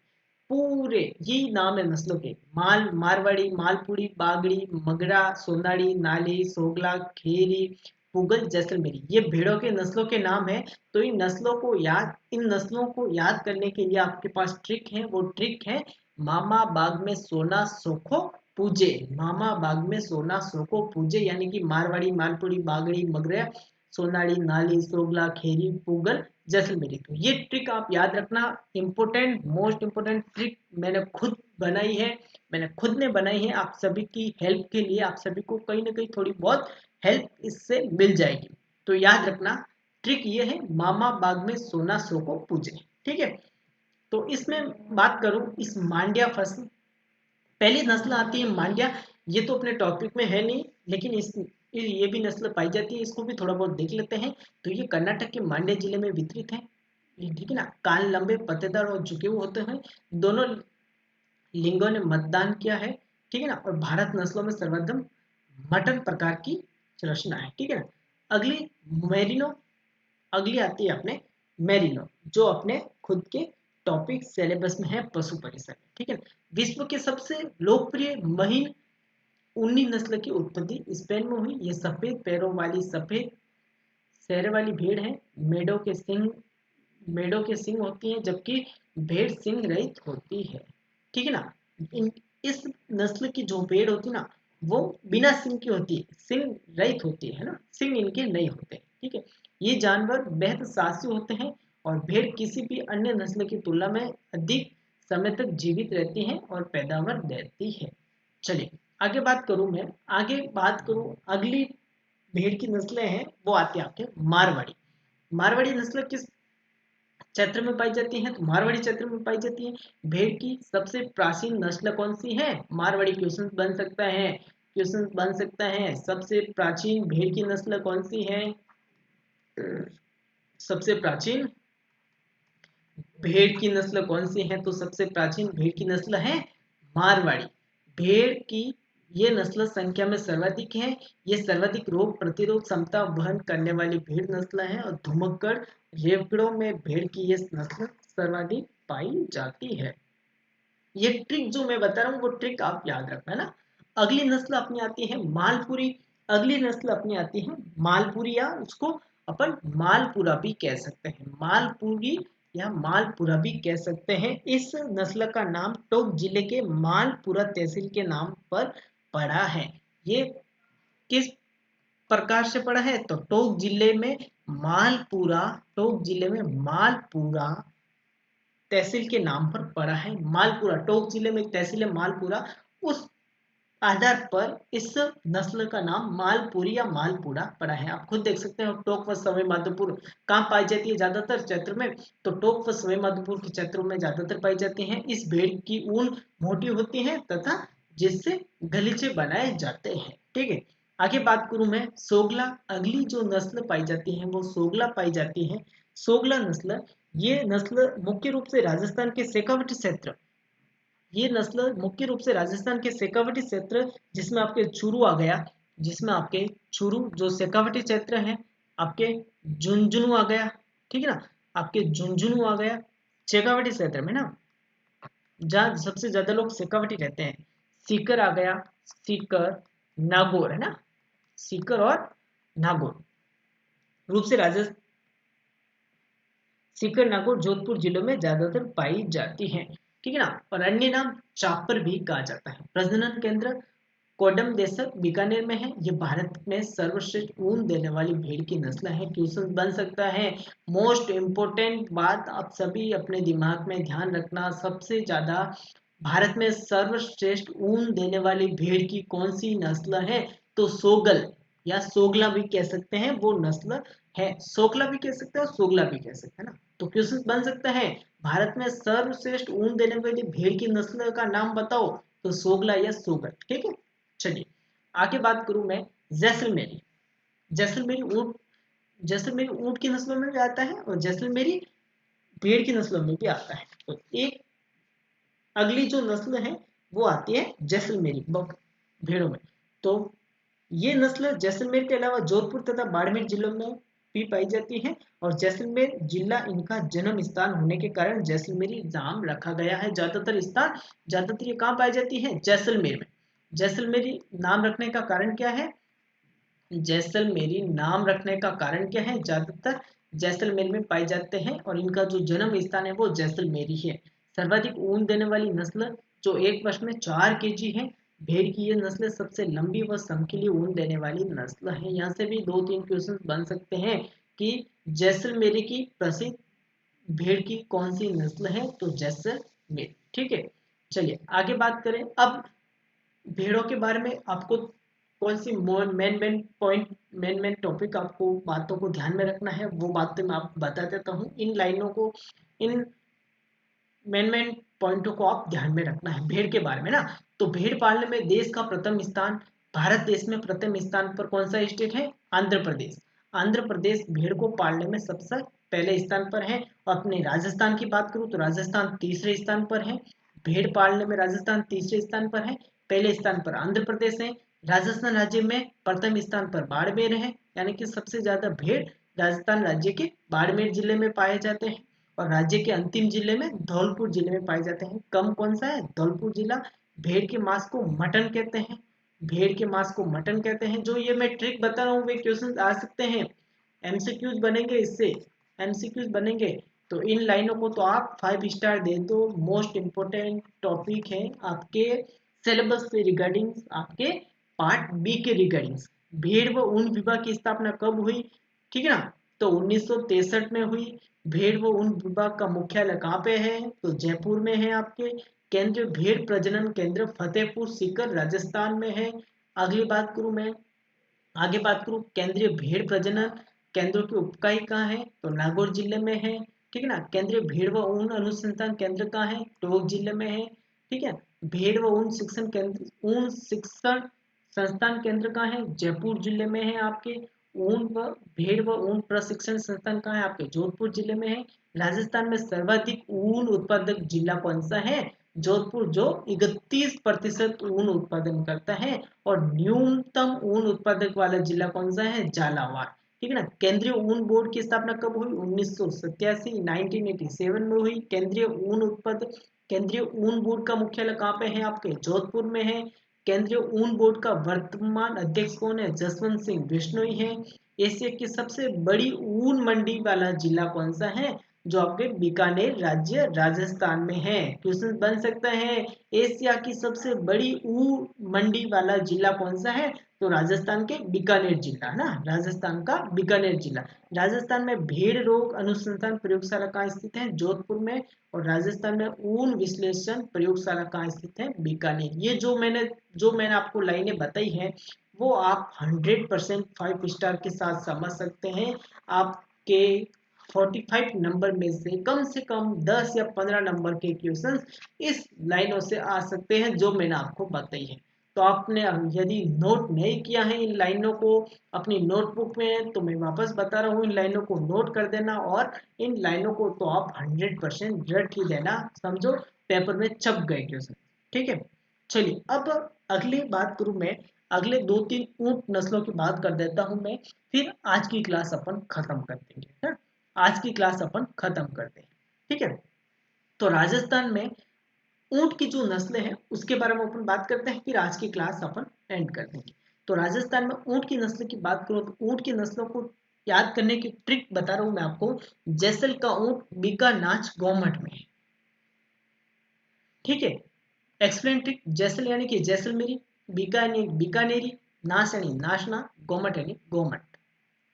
पूरे यही नाम है नस्लों के। मारवाड़ी, मालपुरी, बागड़ी, मगरा, सोनाड़ी, नाली, सोगला, खेरी, पुगल, जैसलमेरी, ये भेड़ों के नस्लों के नाम है। तो इन नस्लों को याद करने के लिए आपके पास ट्रिक है, वो ट्रिक है मामा बाग में सोना सोखो पूजे। मामा बाग में सोना सोखो पूजे, यानी कि मारवाड़ी, मालपुरी, बागड़ी, मगरा, सोनाड़ी, नाली, सोगला, खेरी, पुगल, जैसलमेरी। तो ये ट्रिक आप याद रखना, इंपोर्टेंट, मोस्ट इंपोर्टेंट ट्रिक मैंने खुद बनाई है, मैंने खुद ने बनाई है आप सभी की हेल्प के लिए। आप सभी को कहीं ना कहीं थोड़ी बहुत हेल्प इससे मिल जाएगी। तो याद रखना, ट्रिक ये है मामा बाग में सोना सो को पूजे। ठीक है। तो इसमें बात करूं, इस मांड्या फसल, पहली नस्ल आती है मांड्या। ये तो अपने टॉपिक में है नहीं, लेकिन इस ये भी नस्ल पाई जाती है, इसको भी थोड़ा बहुत देख लेते हैं। तो ये कर्नाटक के मांड्या जिले में वितरित है। ठीक है ना। कान लंबे, पत्तेदार और झुके हुए होते हैं। दोनों लिंगों ने मतदान किया है। ठीक है ना। और भारत नस्लों में सर्वोत्तम मटन प्रकार की रचना है। ठीक है ना। अगली मेरिनो, अगली आती है अपने मेरिनो, जो अपने खुद के टॉपिक सिलेबस में है, पशु परिसर। ठीक है। विश्व के सबसे लोकप्रिय महीन ऊनी नस्ल की उत्पत्ति स्पेन में हुई। ये सफेद पैरों वाली, सफेद शहर वाली भेड़ है। मेढ़ों के सिंग होती हैं, जबकि भेड़ सिंग रहित होती है। ठीक है ना। इन इस नस्ल की जो भेड़ होती है ना, वो बिना सिंग की होती है, सिंग रहित होती है ना, सिंग इनके नहीं होते। ठीक है। ये जानवर बेहद साहसी होते हैं, और भेड़ किसी भी अन्य नस्ल की तुलना में अधिक समय तक जीवित रहती है और पैदावार देती है। चलिए आगे बात करूं मैं, आगे बात करूं, अगली भेड़ की नस्लें हैं, वो आती है आपके मारवाड़ी। मारवाड़ी नस्ल किस क्षेत्र में पाई जाती है? तो मारवाड़ी क्षेत्र में पाई जाती है। भेड़ की सबसे प्राचीन नस्ल कौन सी है? मारवाड़ी। क्वेश्चन बन सकता है, क्वेश्चन बन सकता है, सबसे प्राचीन भेड़ की नस्ल कौन सी है? सबसे प्राचीन भेड़ की नस्ल कौन सी है? तो सबसे प्राचीन भेड़ की नस्ल है मारवाड़ी। भेड़ की ये नस्ल संख्या में सर्वाधिक है। ये सर्वाधिक रोग प्रतिरोध क्षमता वहन करने वाली भेड़ नस्ल है, और धुमक्कड़ रेवकड़ों में भेड़ की ये नस्ल सर्वाधिक पाई जाती है। ये ट्रिक जो मैं बता रहा हूँ, वो ट्रिक आप याद रखना है ना। अगली नस्ल अपनी आती है मालपुरी। अगली नस्ल अपनी आती है मालपुरी, या उसको अपन मालपुरा भी कह सकते हैं, मालपुरी या मालपुरा भी कह सकते हैं। इस नस्ल का नाम टोंक जिले के मालपुरा तहसील के नाम पर पड़ा है। ये किस प्रकार से पड़ा है? तो टोंक जिले में मालपुरा, टोंक जिले में मालपुरा तहसील के नाम पर पड़ा है। मालपुरा, टोंक जिले में एक तहसील है मालपुरा, उस आधार पर इस नस्ल का नाम मालपुरी या मालपुरा पड़ा है। आप खुद देख सकते हैं। टोंक व सवाई माधोपुर कहाँ पाई जाती है? ज्यादातर क्षेत्र में। तो टोंक व सवाई माधोपुर के क्षेत्रों में ज्यादातर पाई जाती है। इस भेड़ की ऊन मोटी होती है तथा जिससे गलीचे बनाए जाते हैं। ठीक है। आगे बात करूं मैं सोगला। अगली जो नस्ल पाई जाती है वो सोगला पाई जाती है। सोगला नस्ल, ये नस्ल मुख्य रूप से राजस्थान के शेखावटी क्षेत्र, ये नस्ल मुख्य रूप से राजस्थान के शेखावटी क्षेत्र, जिसमें आपके चूरू आ गया, जिसमें आपके चूरू जो शेखावटी क्षेत्र है, आपके झुंझुनू आ गया। ठीक है ना। आपके झुंझुनू आ गया शेखावटी क्षेत्र में ना, जहाँ सबसे ज्यादा लोग शेखावटी रहते हैं। सीकर आ गया, सीकर, नागौर, है ना, सीकर और नागौर रूप से राजस्थान, सीकर नागौर जोधपुर जिलों में ज्यादातर पाई जाती है। ठीक है ना। और अन्य नाम चापर भी कहा जाता है। प्रजनन केंद्र कोडम देशक बीकानेर में है। ये भारत में सर्वश्रेष्ठ ऊन देने वाली भेड़ की नस्ल है। क्वेश्चन बन सकता है। मोस्ट इम्पोर्टेंट बात आप सभी अपने दिमाग में ध्यान रखना, सबसे ज्यादा भारत में सर्वश्रेष्ठ ऊन देने वाली भेड़ की कौन सी नस्ल है? तो सोगल या सोगला भी कह सकते हैं, वो नस्ल है। सोगला भी कह सकते हैं और सोगला भी कह सकते हैं ना। तो क्वेश्चन बन सकता है भारत में सर्वश्रेष्ठ ऊन देने वाली भेड़ की नस्ल का नाम बताओ, तो सोगला या सोगल। ठीक है, चलिए आगे बात करूं मैं जैसलमेरी। जैसलमेरी ऊंट, जैसलमेरी ऊंट की नस्लों में भी आता है और जैसलमेरी भेड़ की नस्लों में भी आता है। तो एक अगली जो नस्ल है वो आती है जैसलमेरी बक भेड़ों में। तो ये नस्ल जैसलमेर के अलावा जोधपुर तथा बाड़मेर जिलों में भी पाई जाती है और जैसलमेर जिला इनका जन्म स्थान होने के कारण जैसलमेरी नाम रखा गया है। ज्यादातर ये कहाँ पाई जाती है? जैसलमेर में। जैसलमेरी नाम रखने का कारण क्या है? जैसलमेरी नाम रखने का कारण क्या है? ज्यादातर जैसलमेर में पाए जाते हैं और इनका जो जन्म स्थान है वो जैसलमेरी है। सर्वाधिक ऊन देने वाली नस्ल जो एक वर्ष में 4 kg है। भेड़ की ये नस्ल सबसे लंबी व समकीली ऊन देने वाली नस्ल है। यहाँ से भी 2-3 क्वेश्चन बन सकते हैं कि जैसलमेरी की प्रसिद्ध भेड़ की कौन सी नस्ल है? तो जैसलमेर। ठीक है, चलिए आगे बात करें। अब भेड़ों के बारे में आपको कौन सी मेन टॉपिक आपको बातों को ध्यान में रखना है वो बातें मैं आपको बता देता हूँ। इन लाइनों को, इन मेन पॉइंटों को आप ध्यान में रखना है भेड़ के बारे में ना। तो भेड़ पालने में देश का प्रथम स्थान, भारत देश में प्रथम स्थान पर कौन सा स्टेट है? आंध्र प्रदेश। आंध्र प्रदेश भेड़ को पालने में सबसे पहले स्थान पर है। और अपने राजस्थान की बात करूं तो राजस्थान तीसरे स्थान पर है। भेड़ पालने में राजस्थान तीसरे स्थान पर है, पहले स्थान पर आंध्र प्रदेश है। राजस्थान राज्य में प्रथम स्थान पर बाड़मेर है, यानी कि सबसे ज्यादा भेड़ राजस्थान राज्य के बाड़मेर जिले में पाए जाते हैं। और राज्य के अंतिम जिले में धौलपुर जिले में पाए जाते हैं। कम कौन सा है? धौलपुर जिला। भेड़ के मांस को मटन कहते हैं। भेड़ के मांस को मटन कहते हैं। जो ये मैं ट्रिक बता रहा हूँ वे क्वेश्चन आ सकते हैं, एमसीक्यूज बनेंगे इससे, एमसीक्यूज बनेंगे। तो इन लाइनों को तो आप 5 स्टार दे दो। मोस्ट इंपोर्टेंट टॉपिक है आपके सिलेबस से रिगार्डिंग, आपके पार्ट बी के रिगार्डिंग। भेड़ व ऊन विभाग की स्थापना कब हुई? ठीक है ना, तो 1963 में हुई। भेड़ व ऊन विभाग का मुख्यालय कहाँ पे है? तो जयपुर में है आपके। केंद्रीय भेड़ प्रजनन केंद्र फतेहपुर सीकर राजस्थान में है। अगली बात करूं मैं, आगे बात करूं केंद्रीय भेड़ प्रजनन केंद्रों की उपइकाई कहाँ है? तो नागौर जिले में है। ठीक है ना। केंद्रीय भेड़ व ऊन अनुसंधान केंद्र कहाँ है? टोंक जिले में है। ठीक है। भेड़ व ऊन शिक्षण केंद्र, ऊन शिक्षण संस्थान केंद्र कहाँ है? जयपुर जिले में है आपके। ऊन व भेड़ व ऊन प्रशिक्षण संस्थान कहाँ है? आपके जोधपुर जिले में है। राजस्थान में सर्वाधिक ऊन उत्पादक जिला कौन सा है? जोधपुर, जो 31% ऊन उत्पादन करता है। और न्यूनतम ऊन उत्पादक वाला जिला कौन सा है? झालावाड़। ठीक है ना। केंद्रीय ऊन बोर्ड की स्थापना कब हुई? 1987, 1987 में हुई। केंद्रीय ऊन बोर्ड का मुख्यालय कहाँ पे है? आपके जोधपुर में है। केंद्रीय ऊन बोर्ड का वर्तमान अध्यक्ष कौन है? जसवंत सिंह बिश्नोई है। एशिया की सबसे बड़ी ऊन मंडी वाला जिला कौन सा है? जो आपके बीकानेर राज्य राजस्थान में है। क्वेश्चन बन सकता है एशिया की सबसे बड़ी ऊन मंडी वाला जिला कौन सा है? तो राजस्थान के बीकानेर जिला ना, राजस्थान का बीकानेर जिला। राजस्थान में भेड़ रोग अनुसंधान प्रयोगशाला कहाँ स्थित है? जोधपुर में। और राजस्थान में ऊन विश्लेषण प्रयोगशाला कहाँ स्थित है? बीकानेर। ये जो मैंने आपको लाइनें बताई हैं वो आप 100% 5 स्टार के साथ समझ सकते हैं। आपके 45 नंबर में से कम 10 या 15 नंबर के क्वेश्चन इस लाइनों से आ सकते हैं जो मैंने आपको बताई है। तो आपने यदि नोट नहीं किया है इन लाइनों को अपनी नोटबुक में, तो मैं वापस बता रहा हूँ इन लाइनों को नोट कर देना। और इन लाइनों को तो आप 100% रट ही देना, समझो पेपर में छप गए क्वेश्चन। ठीक है, चलिए अब अगली बात करूं मैं, अगले 2-3 ऊंट नस्लों की बात कर देता हूं मैं, फिर आज की क्लास अपन खत्म कर देंगे ना। आज की क्लास अपन खत्म करते हैं। ठीक है, तो राजस्थान में ऊंट की जो नस्लें हैं उसके बारे में अपन बात करते हैं, फिर आज की क्लास अपन एंड कर देंगे। तो राजस्थान में ऊंट की नस्ल की बात करो तो ऊंट की नस्लों को याद करने की ट्रिक बता रहा हूं मैं आपको। जैसल का ऊंट बीका नाच गौमठ में है। ठीक है, एक्सप्लेन ट्रिक। जैसल यानी कि जैसलमेरी, बीकानेरी, नाश यानी नाशना, गोमट यानी गोमट।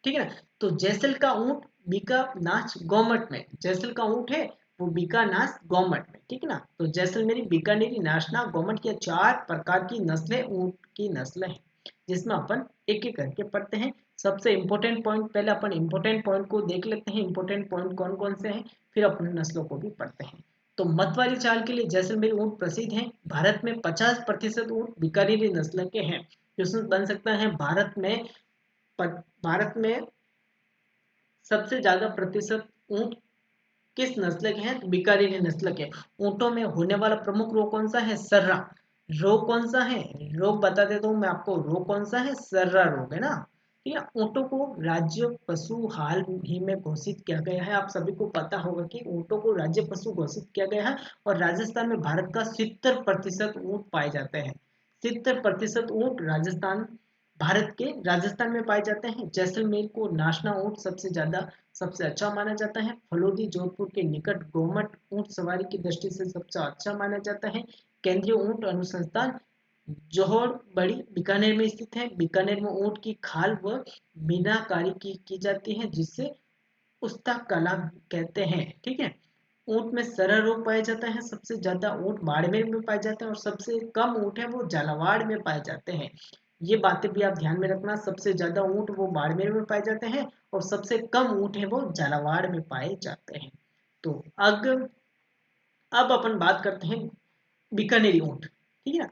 ठीक है ना। तो जैसल का ऊंट बीका नाच गोमट में, जैसल का ऊंट है वो बीका नाच गोमट में। ठीक है ना। तो जैसलमेरी, बीकानेरी, नाशना, गोमट की 4 प्रकार की नस्लें ऊंट की नस्लें हैं, जिसमें अपन एक एक करके पढ़ते हैं। सबसे इंपॉर्टेंट पॉइंट, पहले अपन इंपॉर्टेंट पॉइंट को देख लेते हैं, इंपॉर्टेंट पॉइंट कौन कौन से हैं, फिर अपन नस्लों को भी पढ़ते हैं। तो मतवाली चाल के लिए जैसलमेरी ऊंट प्रसिद्ध है। भारत में 50% ऊंट बीकानेरी नस्ल के हैं। क्वेश्चन बन सकता है भारत में सबसे ज्यादा प्रतिशत ऊंट किस नस्ल के हैं? तो बीकानेरी नस्ल के। ऊंटों में होने वाला प्रमुख रोग कौन सा है? सर्रा। रोग कौन सा है? रोग बता देता हूं मैं आपको, रोग कौन सा है? सर्रा रोग है ना। ठीक है। ऊंटों को राज्य पशु हाल ही में घोषित किया गया है। आप सभी को पता होगा कि ऊंटों को राज्य पशु घोषित किया गया है, और राजस्थान में भारत का 70% ऊंट पाए जाते हैं। 70% ऊंट राजस्थान, भारत के राजस्थान में पाए जाते हैं। जैसलमेर को नाशना ऊंट सबसे अच्छा माना जाता है। फलोदी जोधपुर के निकट गोमट ऊंट सवारी की दृष्टि से सबसे अच्छा माना जाता है। केंद्रीय ऊंट अनुसंधान जोहर बड़ी बीकानेर में स्थित है। बीकानेर में ऊंट की खाल व मीनाकारी की जाती है, जिससे उस्ता कला कहते हैं। ठीक है। ऊंट में सरल रोग पाया जाता है। सबसे ज्यादा ऊंट बाड़मेर में पाए जाते हैं, और सबसे कम ऊंट है वो झालावाड़ में पाए जाते हैं। ये बातें भी आप ध्यान में रखना, सबसे ज्यादा ऊंट वो बाड़मेर में पाए जाते हैं, और सबसे कम ऊंट है वो झालावाड़ में पाए जाते हैं। तो अब अपन बात करते हैं बीकानेरी ऊंट। ठीक है ना।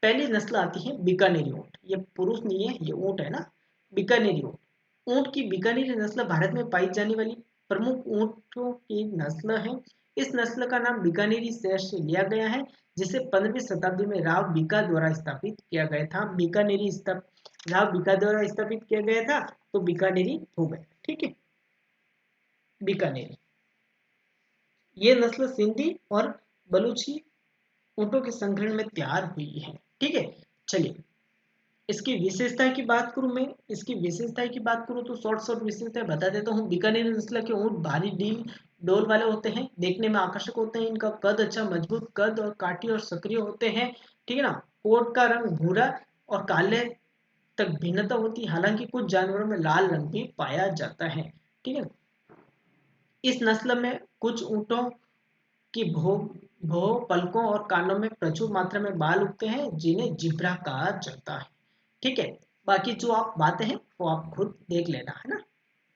पहली नस्ल आती है बीकानेरी ऊंट। ये पुरुष नहीं है, ये ऊंट है ना, बीकानेरी ऊंट। ऊंट की बीकानेरी नस्ल भारत में पाई जाने वाली प्रमुख ऊंटों की नस्ल है। इस नस्ल का नाम बीकानेरी शहर से लिया गया है, जिसे 15वीं शताब्दी में राव बीका द्वारा स्थापित किया गया था। राव बीका द्वारा स्थापित किया गया था, तो बीकानेरी हो गया। ठीक है। बीकानेरी, ये नस्ल सिंधी और बलूची ऊंटों के संग्रहण में तैयार हुई है। ठीक है। चलिए, इसकी विशेषता की बात करूं मैं, इसकी विशेषता की बात करूं तो शॉर्ट शॉर्ट विशेषताएं बता देता हूं। बीकानेरी नस्ल के ऊंट भारी डोल वाले होते हैं, देखने में आकर्षक होते हैं। इनका कद अच्छा मजबूत कद और काठी और सक्रिय होते हैं। ठीक है ना। कोट का रंग भूरा और काले तक भिन्नता होती है, हालांकि कुछ जानवरों में लाल रंग भी पाया जाता है। ठीक है। इस नस्ल में कुछ ऊंटों की भो पलकों और कानों में प्रचुर मात्रा में बाल उगते हैं, जिन्हें जिब्रा कहा जाता है। ठीक है। बाकी जो आप बातें हैं वो आप खुद देख लेना, है ना,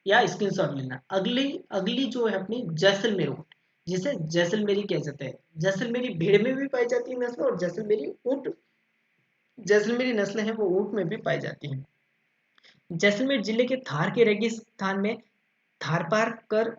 या स्क्रीनशॉट लेना। अगली अगली जो है अपनी जैसलमेर ऊंट, जिसे जैसलमेरी कह जाते हैं। जैसलमेरी भेड़ में भी पाई जाती है नस्ल, और जैसलमेरी नस्ल है वो ऊंट में भी पाई जाती है। जैसलमेर जिले के थार के रेगिस्तान में थारपारकर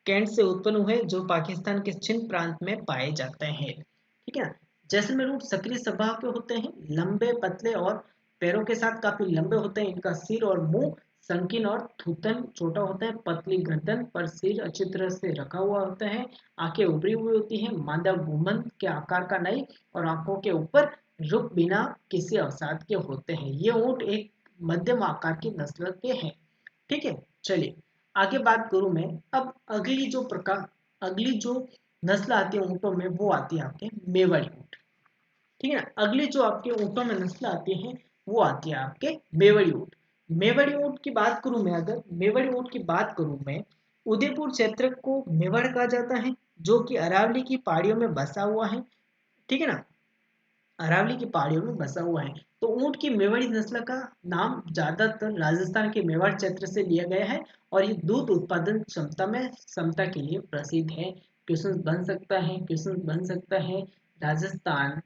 कैंट से उत्पन्न हुए, जो पाकिस्तान के सिंध प्रांत में पाए जाते हैं। ठीक है ना। जैसलमेर ऊंट सक्रिय स्वभाव के होते हैं, लंबे पतले और पैरों के साथ काफी लंबे होते हैं। इनका सिर और मुंह संकीर्ण और थूथन छोटा होता है। पतली गर्दन पर सिर अच्छी तरह से रखा हुआ होता है। आंखें उभरी हुई होती हैं, मादा गुम्बद के आकार का नहीं, और आंखों के ऊपर रुख बिना किसी अवसाद के होते हैं। ये ऊंट एक मध्यम आकार की नस्ल के हैं। ठीक है। चलिए, आगे बात करूं मैं। अब अगली जो नस्ल आती है ऊंटों में, वो आती है आपके मेवाड़ी ऊंट। ठीक है ना। अगली जो आपके ऊंटों में नस्ल आती है वो आती है आपके मेवाड़ी ऊंट। मेवाड़ी ऊंट की बात करूं मैं, अगर मेवाड़ी ऊंट की बात करूं मैं, उदयपुर क्षेत्र को मेवाड़ कहा जाता है, जो कि अरावली की पहाड़ियों में बसा हुआ है। ठीक है ना। अरावली की पहाड़ियों में बसा हुआ है। तो ऊंट की मेवाड़ी नस्ल का नाम ज्यादातर राजस्थान के मेवाड़ क्षेत्र से लिया गया है, और ये दूध उत्पादन क्षमता के लिए प्रसिद्ध है। क्वेश्चन बन सकता है, राजस्थान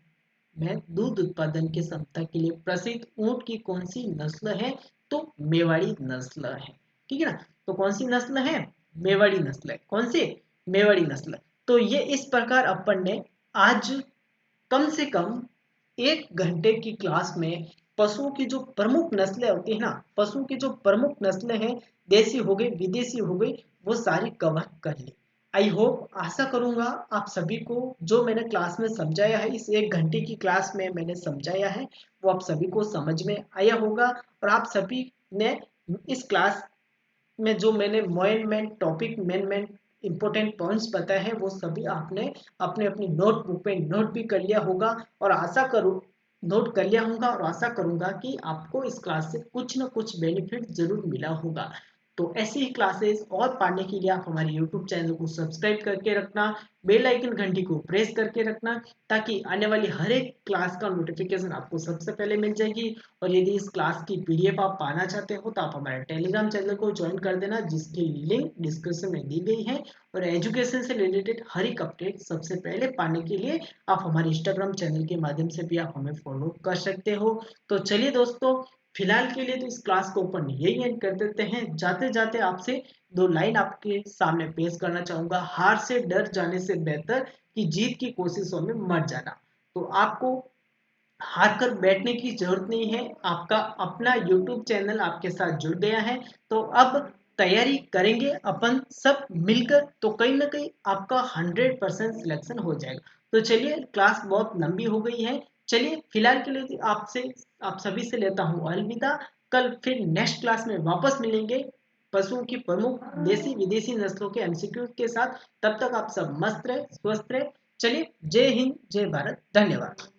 में दूध उत्पादन की क्षमता के लिए प्रसिद्ध ऊंट की कौन सी नस्ल है? तो मेवाड़ी नस्ल है। ठीक है ना। तो कौन सी नस्ल है? मेवाड़ी नस्ल है। कौन सी? मेवाड़ी नस्ल। तो ये इस प्रकार अपन ने आज कम से कम 1 घंटे की क्लास में पशुओं की जो प्रमुख नस्लें होती है ना, पशुओं की जो प्रमुख नस्लें हैं, देसी हो गई विदेशी हो गई, वो सारी कवर कर ली। आई होप, आशा करूंगा आप सभी को जो मैंने क्लास में समझाया है, इस 1 घंटे की क्लास में मैंने समझाया है, वो आप सभी को समझ में आया होगा। और आप सभी ने इस क्लास में जो मैंने मेन मेन इंपॉर्टेंट पॉइंट्स बताए हैं, वो सभी आपने अपने अपनी नोटबुक पे नोट भी कर लिया होगा। और आशा करूँ नोट कर लिया होगा और आशा करूंगा कि आपको इस क्लास से कुछ न कुछ बेनिफिट जरूर मिला होगा। तो ऐसी ही क्लासेस और पाने के लिए आप हमारे यूट्यूब चैनल को सब्सक्राइब करके रखना, बेल आइकन घंटी को प्रेस करके रखना, ताकि आने वाली हर एक क्लास का नोटिफिकेशन आपको सबसे पहले मिल जाएगी। और यदि इस क्लास की पीडीएफ आप पाना चाहते हो तो आप हमारे टेलीग्राम चैनल को ज्वाइन कर देना, जिसकी लिंक डिस्क्रिप्शन में दी गई है। और एजुकेशन से रिलेटेड हर एक अपडेट सबसे पहले पाने के लिए आप हमारे इंस्टाग्राम चैनल के माध्यम से भी आप हमें फॉलो कर सकते हो। तो चलिए दोस्तों, फिलहाल के लिए तो इस क्लास को अपन यही एंड कर देते हैं। जाते जाते आपसे दो लाइन आपके सामने पेश करना चाहूंगा। हार से डर जाने से बेहतर कि जीत की कोशिशों में मर जाना। तो आपको हार कर बैठने की जरूरत नहीं है, आपका अपना यूट्यूब चैनल आपके साथ जुड़ गया है। तो अब तैयारी करेंगे अपन सब मिलकर, तो कहीं ना कहीं आपका 100% सिलेक्शन हो जाएगा। तो चलिए, क्लास बहुत लंबी हो गई है। चलिए फिलहाल के लिए आपसे आप सभी से लेता हूँ अलविदा। कल फिर नेक्स्ट क्लास में वापस मिलेंगे पशुओं की प्रमुख देसी विदेशी नस्लों के एमसीक्यू के साथ। तब तक आप सब मस्त रहे, स्वस्थ रहे। चलिए, जय हिंद, जय भारत, धन्यवाद।